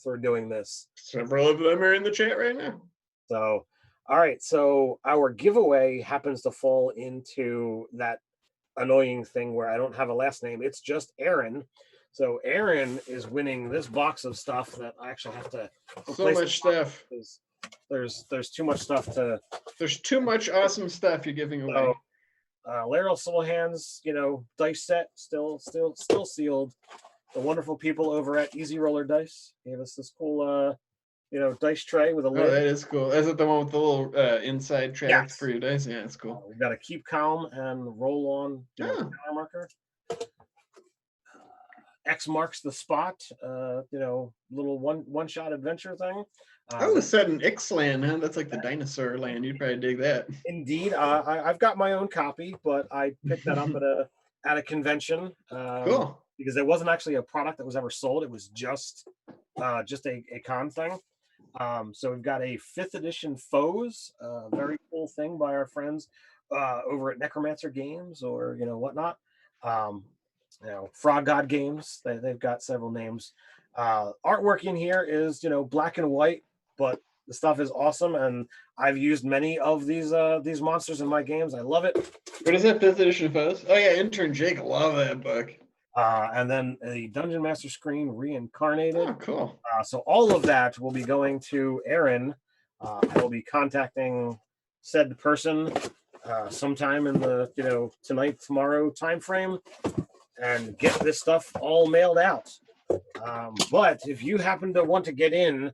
for doing this. Several of them are in the chat right now. So, all right. So our giveaway happens to fall into that annoying thing where I don't have a last name. It's just Aaron. So Aaron is winning this box of stuff that I actually have to So replace. much stuff. There's too much stuff to. There's too much awesome stuff you're giving away. Laryl Silverhand's, dice set still sealed. The wonderful people over at Easy Roller Dice gave us this cool, dice tray with a lid. Oh, that is cool. Is it the one with the little inside track for your dice? Yeah, it's cool. We've got a keep calm and roll on counter marker. X marks the spot. Little one shot adventure thing. Set in Ixalan, huh? That's like the dinosaur land. You'd probably dig that. Indeed, I've got my own copy, but I picked that up at a convention. Cool. Because there wasn't actually a product that was ever sold. It was just a con thing. So we've got a 5th edition Foes, very cool thing by our friends over at Necromancer Games or whatnot. Frog God Games. They've got several names. Artwork in here is black and white, but the stuff is awesome, and I've used many of these monsters in my games. I love it. What is that 5th edition Foes? Oh yeah, Intern Jake, love that book. And then a Dungeon Master screen reincarnated. Oh, cool. So all of that will be going to Aaron. I will be contacting said person sometime in the tonight, tomorrow time frame, and get this stuff all mailed out. But if you happen to want to get in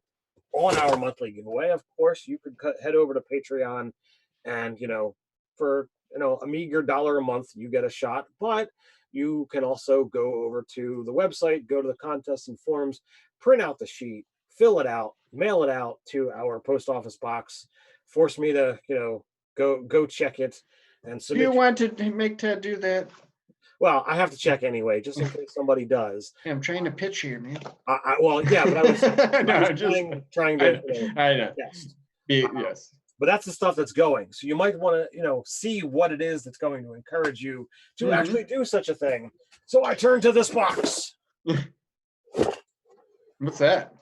on our monthly giveaway, of course, you could head over to Patreon, and for a meager $1 a month, you get a shot. But you can also go over to the website, go to the contests and forums, print out the sheet, fill it out, mail it out to our post office box. Force me to, go check it and submit. Do you want to make Ted do that? Well, I have to check anyway, just in case somebody does. Yeah, I'm trying to pitch here, man. Well, yeah, but I was, trying to. I know. Yes. Yes. But that's the stuff that's going. So you might want to, see what it is that's going to encourage you to actually do such a thing. So I turn to this box. What's that?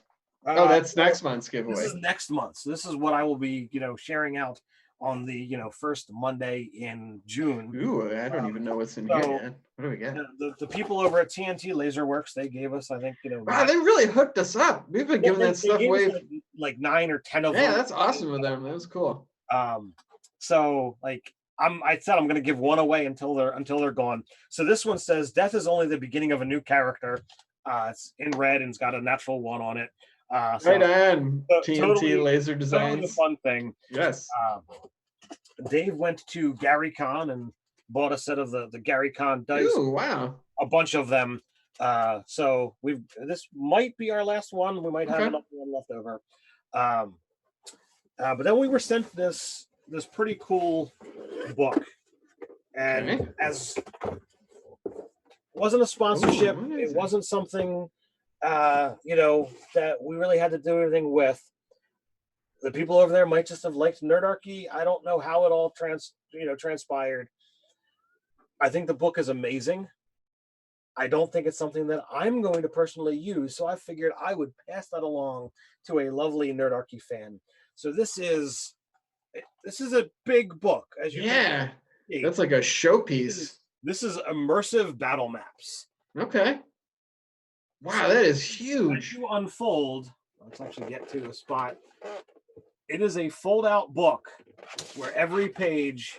That's next month's giveaway. This is next month. So this is what I will be, sharing out on the, first Monday in June. Ooh, I don't even know what's in here yet. What do we got? The people over at TNT Laserworks, they gave us, I think, wow, they really hooked us up. We've been giving that stuff away. Like 9 or 10 of them. Yeah, that's awesome with them. That was cool. So I said I'm going to give one away until they're gone. So this one says death is only the beginning of a new character. It's in red and it's got a natural 1 on it. Right on, TNT totally, Laser Designs. Totally a fun thing. Yes. Dave went to Gary Con and bought a set of the Gary Con dice. Ooh, wow. A bunch of them. So this might be our last one. We might have another one left over. But then we were sent this pretty cool book, and as wasn't a sponsorship. It wasn't something that we really had to do anything with. The people over there might just have liked Nerdarchy. I don't know how it all transpired. I think the book is amazing. I don't think it's something that I'm going to personally use, so I figured I would pass that along to a lovely Nerdarchy fan. So this is a big book, as you can see. That's like a showpiece. This is immersive battle maps. Okay. Wow, that is huge. As you unfold, let's actually get to a spot. It is a fold-out book where every page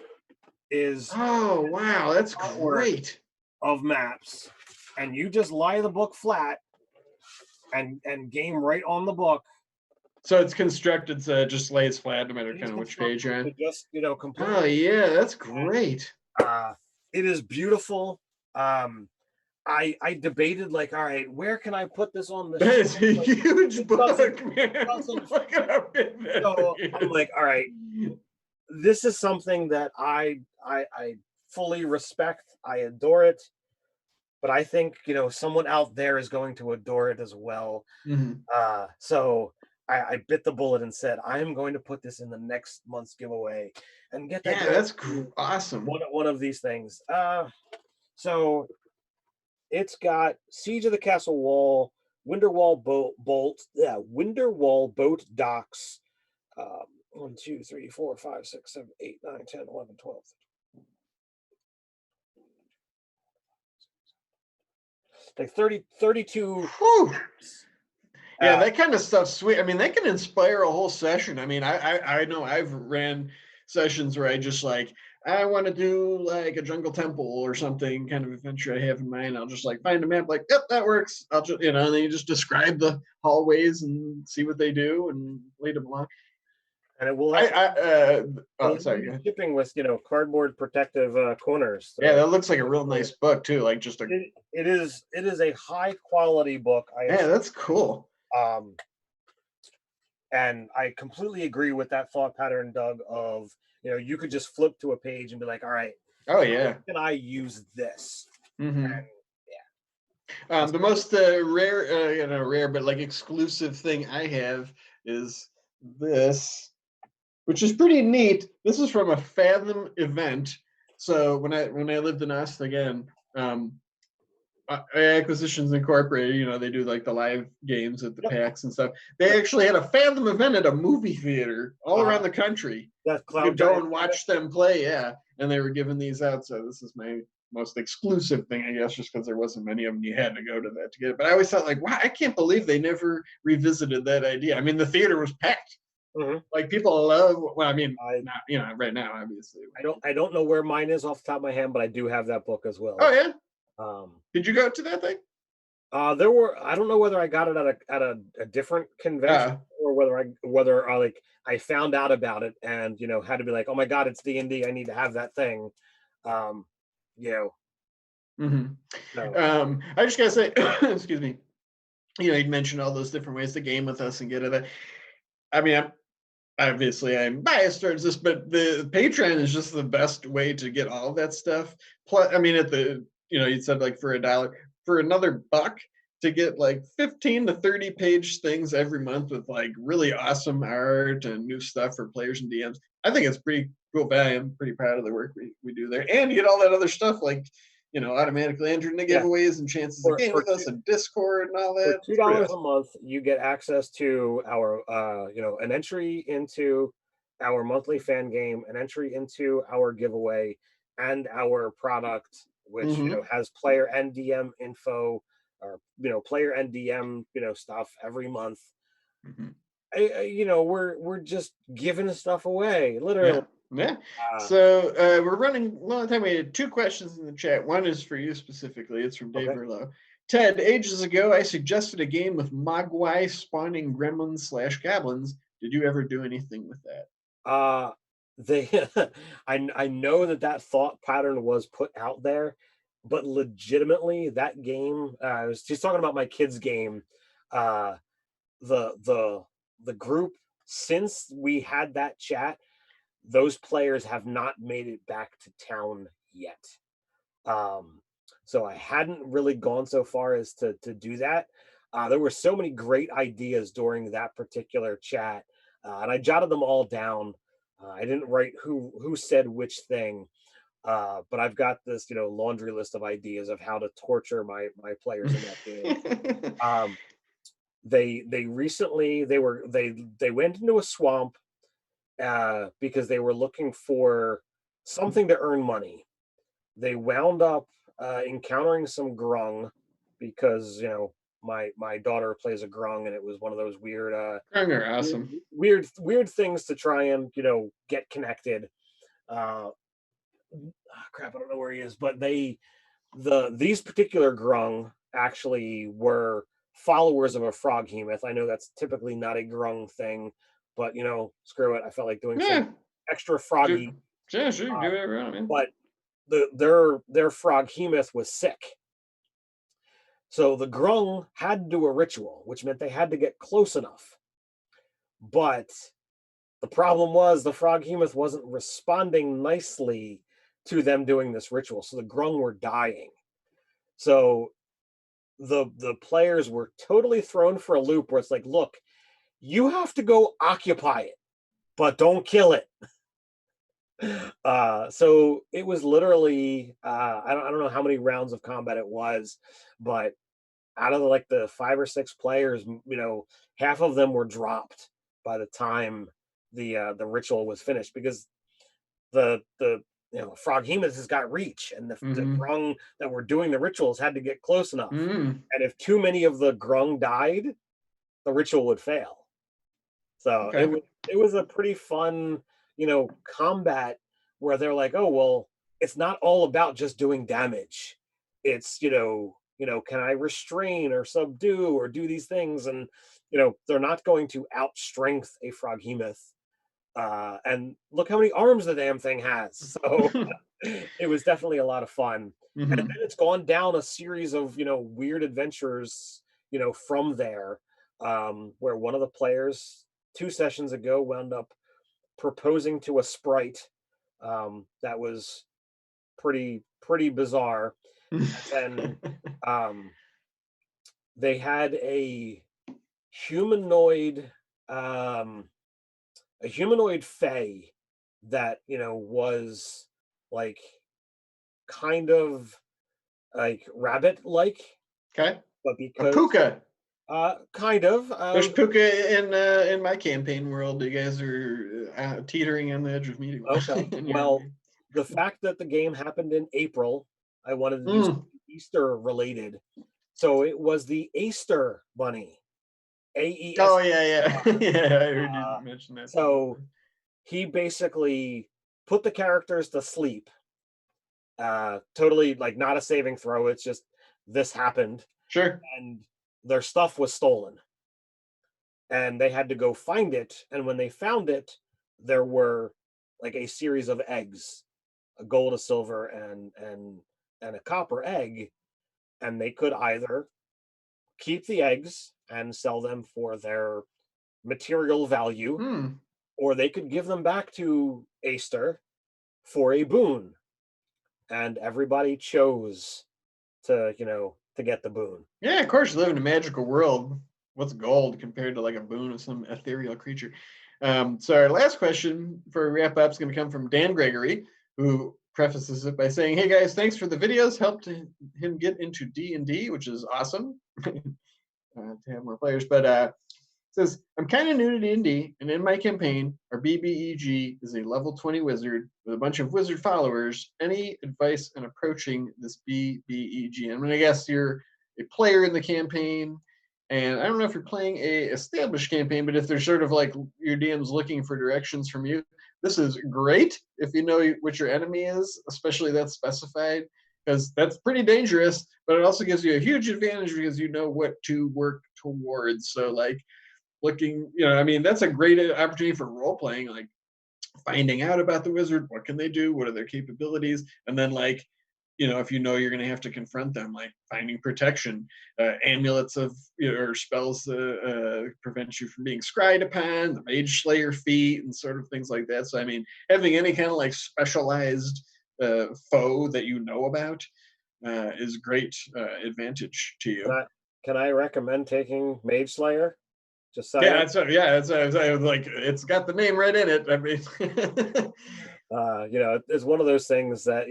is wow, that's great of maps, and you just lie the book flat and game right on the book. So it's constructed so it just lays flat no matter kind of which page you're on. Just completely. Oh yeah, that's great. It is beautiful. I debated all right, where can I put this on the That is a huge book, man. Look at how big that is. I'm like, all right, this is something that I fully respect. I adore it, but I think someone out there is going to adore it as well. So I bit the bullet and said I am going to put this in the next month's giveaway and get that. Yeah, that's awesome. One of these things. So it's got Siege of the Castle Wall, Winterwall Boat Docks. 1, 2, 3, 4, 5, 6, 7, 8, 9, 10, 11, 12. like 32. Whew. Yeah, Uh, that kind of stuff's sweet. I mean, that can inspire a whole session. I mean, I know I've ran sessions where I just like I want to do like a jungle temple or something kind of adventure I have in mind. I'll just like find a map, like, yep, that works. I'll just and then you just describe the hallways and see what they do and lead them along. and it will I, have I and oh it will sorry, be go. shipping with cardboard protective corners. Yeah, So that looks like a real nice book too. Like just a it is a high quality book. I yeah, assure that's you. cool. Um, and I completely agree with that thought pattern, Doug. Of you could just flip to a page and be like, all right, Oh how yeah. can I use this? Mm-hmm. And yeah, The most rare, rare but like exclusive thing I have is this, which is pretty neat. This is from a Fathom event. So when I lived in Austin again, Acquisitions Incorporated, they do like the live games at the yep, PAX and stuff. They actually had a Fathom event at a movie theater all uh, around the country. that You cloud could go giant. and watch them play, yeah. And they were giving these out. So this is my most exclusive thing, I guess, just because there wasn't many of them. You had to go to that to get it. But I always thought, like, wow, I can't believe they never revisited that idea. I mean, the theater was packed. Mhm. Like people love. Well, I mean, I not right now, obviously. I don't know where mine is off the top of my head, but I do have that book as Oh well. yeah, Um, did you go to that thing? there were I don't know whether I got it at a different convention, Uh, or whether I found out about it and had to be like, oh my god, it's D&D, I need to have that thing. Um, you know, mm-hmm. so I just gotta say, excuse me. You'd mentioned all those different ways to game with us and get it. I mean, I'm biased towards this, but the Patreon is just the best way to get all of that stuff. Plus, I mean, you said like for $1, for another buck to get like 15 to 30 page things every month with like really awesome art and new stuff for players and DMs. I think it's pretty cool value. I'm pretty proud of the work we do there. And you get all that other stuff like, automatically entering the yeah, giveaways and chances to for game for with us and Discord and all for that. two It's pretty dollars a awesome. month, you get access to our an entry into our monthly fan game, an entry into our giveaway, and our product, which Mm-hmm. has player and DM info, or player and DM stuff every month. Mm-hmm. We're just giving stuff away, literally. Yeah. Yeah. Uh, So we're running low on time. We had two questions in the chat. One is for you specifically. It's from Dave okay. Verlow. Ted, ages ago, I suggested a game with Mogwai spawning gremlins/goblins. Did you ever do anything with that? Uh, they, I know that thought pattern was put out there, but legitimately, that game. I was just talking about my kids' game. Uh, the group, since we had that chat, those players have not made it back to town yet. Um, so I hadn't really gone so far as to do that. There were so many great ideas during that particular chat, and I jotted them all down. I didn't write who said which thing, but I've got this laundry list of ideas of how to torture my players in that game. Um, they recently they went into a swamp because they were looking for something to earn money. They wound up encountering some grung because my daughter plays a grung, and it was one of those Are awesome. weird things to try and get connected. Crap, I don't know where he is, but these particular grung actually were followers of a froghemoth. I know that's typically not a grung thing, but screw it. I felt like doing some Yeah. extra froggy. Do, yeah, sure. Do Uh, whatever you want, man. but their froghemoth was sick. So the grung had to do a ritual, which meant they had to get close enough. But the problem was the froghemoth wasn't responding nicely to them doing this ritual. So the grung were dying. So the players were totally thrown for a loop where it's like, look, you have to go occupy it, but don't kill it. So it was literally I don't know how many rounds of combat it was, but out of the 5 or 6 players, half of them were dropped by the time the ritual was finished, because the Froghemoth has got reach, and the Mm-hmm. grung that were doing the rituals had to get close enough. Mm. And if too many of the grung died, the ritual would fail. So Okay. it was a pretty fun, combat where they're like, oh well, it's not all about just doing damage. It's can I restrain or subdue or do these things? And they're not going to outstrength a Froghemoth. And look how many arms the damn thing has. So it was definitely a lot of fun. And Mm-hmm. then it's gone down a series of weird adventures from there, where one of the players 2 sessions ago wound up proposing to a sprite, that was pretty bizarre. And um, they had humanoid um, a humanoid fae that was like kind of like rabbit like, Okay. but A because puka. kind of There's puka in my campaign world. You guys are teetering on the edge of meeting okay. in your Well, game. the fact that the game happened in April, I wanted to do something Mm. Easter related. So it was the Aster bunny. Oh AES. yeah, yeah, yeah. I heard you Uh, mention that the other so day. he basically put the characters to sleep. Totally like not a saving throw. It's just this happened, Sure. and their stuff was stolen, and they had to go find it. And when they found it, there were like a series of eggs, a gold, a silver, and a copper egg, and they could either keep the eggs and sell them for their material value, Hmm. or they could give them back to Aster for a boon. And everybody chose to get the boon. Yeah, of course, you live in a magical world. What's gold compared to like a boon of some ethereal creature? So our last question for wrap up is going to come from Dan Gregory, who prefaces it by saying, "Hey guys, thanks for the videos. Helped him get into D&D, which is awesome to have more players." But says, "I'm kind of new to D&D, and in my campaign, our BBEG is a level 20 wizard with a bunch of wizard followers. Any advice on approaching this BBEG?" I mean, I guess you're a player in the campaign, and I don't know if you're playing a established campaign, but if they're sort of like your DM's looking for directions from you, this is great if you know what your enemy is, especially that's specified, because that's pretty dangerous, but it also gives you a huge advantage because you know what to work towards. So, like, looking, I mean, that's a great opportunity for role playing, like finding out about the wizard, what can they do, what are their capabilities, and then like, if you know you're going to have to confront them, like finding protection, amulets of or spells prevent you from being scryed upon, the mage slayer feat, and sort of things like that. So I mean, having any kind of like specialized foe that you know about is great advantage to Can you. I recommend taking Mage Slayer? Just Yeah, saying. it's like it's got the name right in it. I mean, It's one of those things that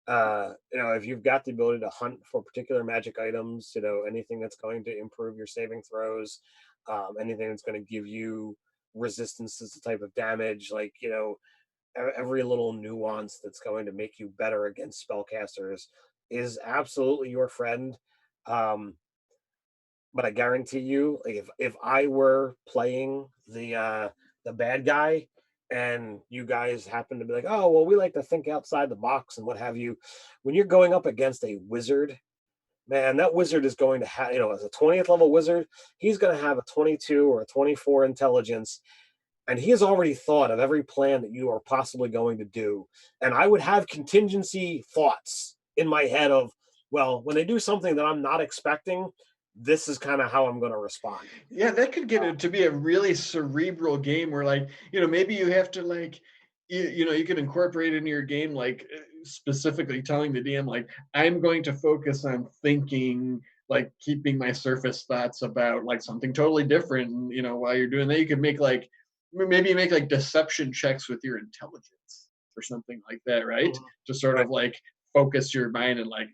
if you've got the ability to hunt for particular magic items, anything that's going to improve your saving throws, anything that's going to give you resistance to the type of damage, like every little nuance that's going to make you better against spellcasters is absolutely your friend. Um, but I guarantee you, like if I were playing the bad guy, and you guys happen to be like, oh well, we like to think outside the box and what have you, when you're going up against a wizard, man, that wizard is going to have, as a 20th level wizard, he's going to have a 22 or a 24 intelligence, and he has already thought of every plan that you are possibly going to do. And I would have contingency thoughts in my head of, well, when they do something that I'm not expecting, this is kind of how I'm going to respond. yeah, that could get it to be a really cerebral game where, like, maybe you have to like, you could incorporate into your game, like specifically telling the DM, like, I'm going to focus on thinking, like keeping my surface thoughts about like something totally different. And, while you're doing that, you could make like, maybe make like deception checks with your intelligence or something like that, right? Mhm. To sort Right. of like focus your mind and like,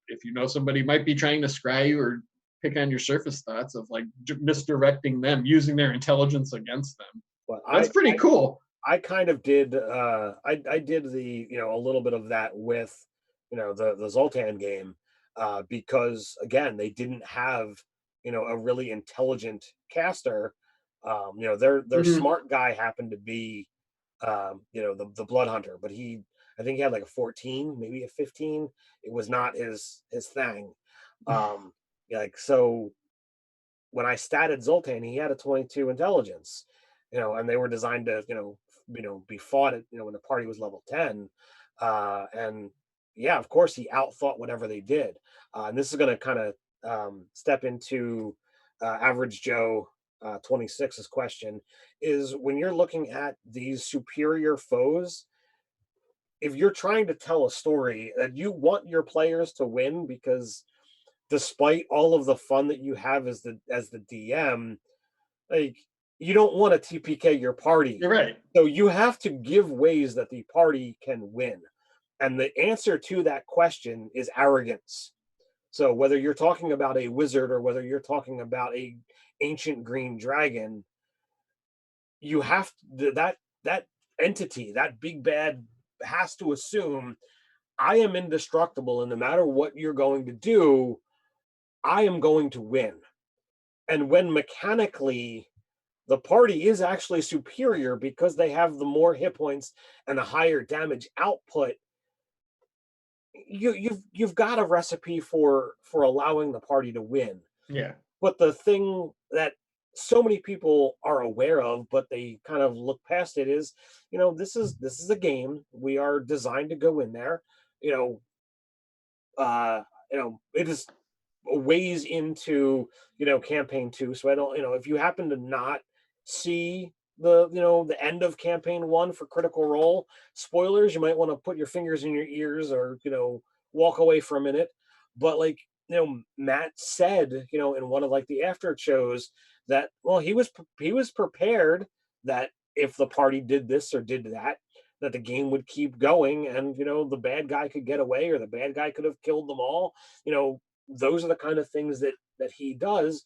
if somebody might be trying to scry you or pick on your surface thoughts, of like misdirecting them using their intelligence against them. But That's pretty cool. I kind of did I did the, a little bit of that with, the Zoltan game, because again, they didn't have, a really intelligent caster. Their Mhm. smart guy happened to be, the blood hunter, but I think he had like a 14, maybe a 15. It was not his thing. Um, like, so when I statted Zoltan, he had a 22 intelligence, and they were designed to, be fought at, when the party was level 10. And yeah, of course, he outthought whatever they did. And this is going to kind of step into Average Joe 26's question is when you're looking at these superior foes, if you're trying to tell a story that you want your players to win because despite all of the fun that you have as the DM, like you don't want to TPK your You're party. right. So you have to give ways that the party can win. And the answer to that question is arrogance. So whether you're talking about a wizard or whether you're talking about a ancient green dragon, you have that entity, that big bad has to assume I am indestructible and no matter what you're going to do, I am going to win. And when mechanically the party is actually superior because they have the more hit points and the higher damage output, you've got a recipe for allowing the party to win. Yeah. But the thing that so many people are aware of, but they kind of look past it is, this is a game. We are designed to go in there. You know, it is ways into campaign 2, so I don't, if you happen to not see the end of campaign 1 for Critical Role spoilers, you might want to put your fingers in your ears or walk away for a minute. But like, Matt said, in one of like the after shows that, well, he was prepared that if the party did this or did that, that the game would keep going and the bad guy could get away or the bad guy could have killed them all. Those are the kind of things that he does,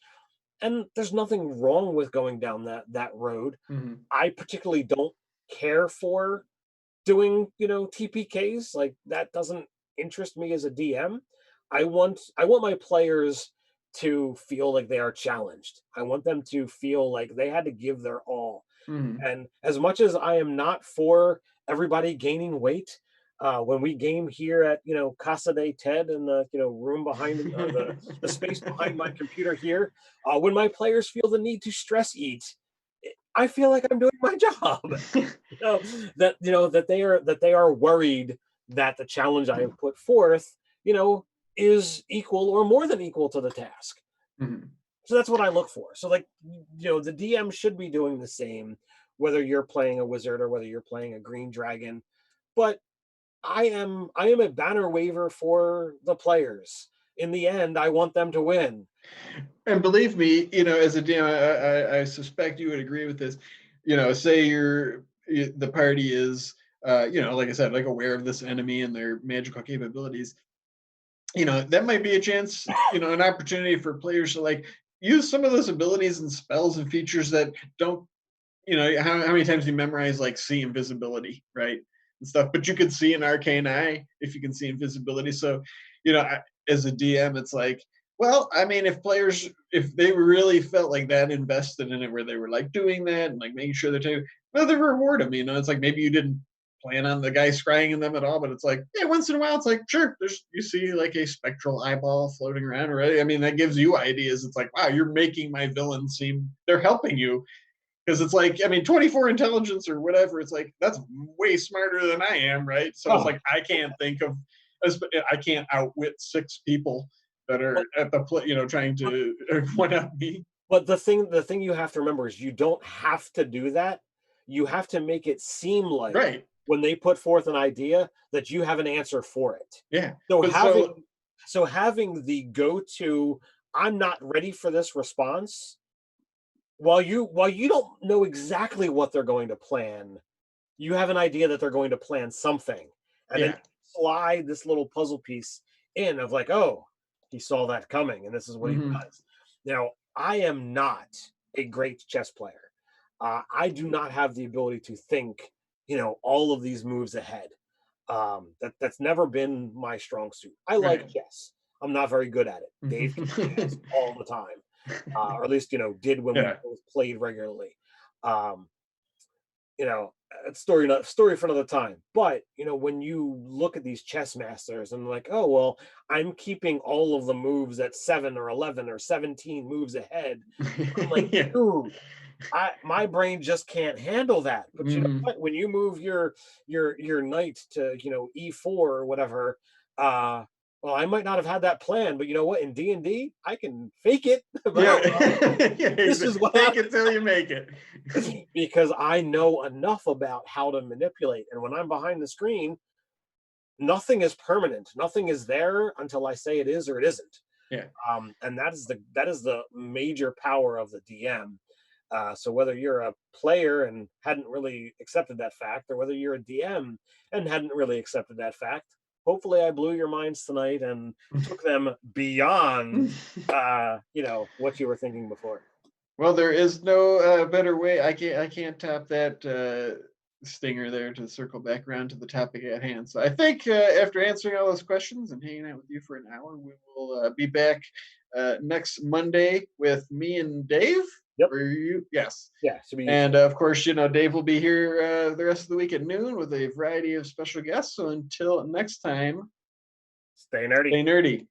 and there's nothing wrong with going down that road. Mhm. I particularly don't care for doing TPKs. Like, that doesn't interest me as a DM. I want my players to feel like they are challenged. I want them to feel like they had to give their all. Mhm. And as much as I am not for everybody gaining weight, when we game here at Casa de Ted in the room behind, or the space behind my computer here, when my players feel the need to stress eat, I feel like I'm doing my job. That they are worried that the challenge I have put forth, is equal or more than equal to the task. Mhm. So that's what I look for. So like, the DM should be doing the same, whether you're playing a wizard or whether you're playing a green dragon. But I am a banner waver for the players. In the end, I want them to win. And believe me, as a DM, I suspect you would agree with this. Say the party is, like I said, like aware of this enemy and their magical capabilities. That might be a chance, an opportunity for players to like use some of those abilities and spells and features that don't, how many times you memorize like see invisibility, right? And stuff, but you could see an arcane eye if you can see invisibility. So, as a DM, it's like, well, I mean, if they really felt like that invested in it, where they were like doing that and like making sure they're taking, well, they reward them. It's like maybe you didn't plan on the guy scrying in them at all, but it's like, yeah, once in a while, it's like, sure, you see like a spectral eyeball floating around, right? I mean, that gives you ideas. It's like, wow, you're making my villain seem they're helping you because it's like, I mean, 24 intelligence or whatever, it's like that's way smarter than I am, right? So it's Oh, like I can't outwit 6 people that are at the trying to one up me. but the thing you have to remember is you don't have to do that. You have to make it seem like Right. when they put forth an idea that you have an answer for it. Yeah. So But so having the go-to, I'm not ready for this response, while you don't know exactly what they're going to plan, you have an idea that they're going to plan something. And then yeah. slide this little puzzle piece in of like, oh, he saw that coming and this is what he Hmm. does. Now, I am not a great chess player. I do not have the ability to think, all of these moves ahead. That's never been my strong suit. I like Right. chess. I'm not very good at it. Dave can do chess all the time, or at least did when we Yeah. both played regularly. Um, story for another time. But when you look at these chess masters and like, oh well, I'm keeping all of the moves at 7 or 11 or 17 moves ahead. I'm like, Yeah. dude, my brain just can't handle that. But you know Mhm. what? When you move your knight to e4 or whatever, uh, well, I might not have had that plan, but you know what? In D&D, I can fake it. But Yeah. oh well, Yeah, this is what fake it till you make it. because I know enough about how to manipulate. And when I'm behind the screen, nothing is permanent. Nothing is there until I say it is or it isn't. Yeah. And that is the major power of the DM. So whether you're a player and hadn't really accepted that fact, or whether you're a DM and hadn't really accepted that fact, hopefully I blew your minds tonight and took them beyond, what you were thinking before. Well, there is no better way. I can't top that stinger there to circle back around to the topic at hand. So I think after answering all those questions and hanging out with you for an hour, we will be back next Monday with me and Dave. Yep. Or you? Yes. Yeah. Should be And of course, Dave will be here the rest of the week at noon with a variety of special guests. So until next time, stay nerdy. stay nerdy.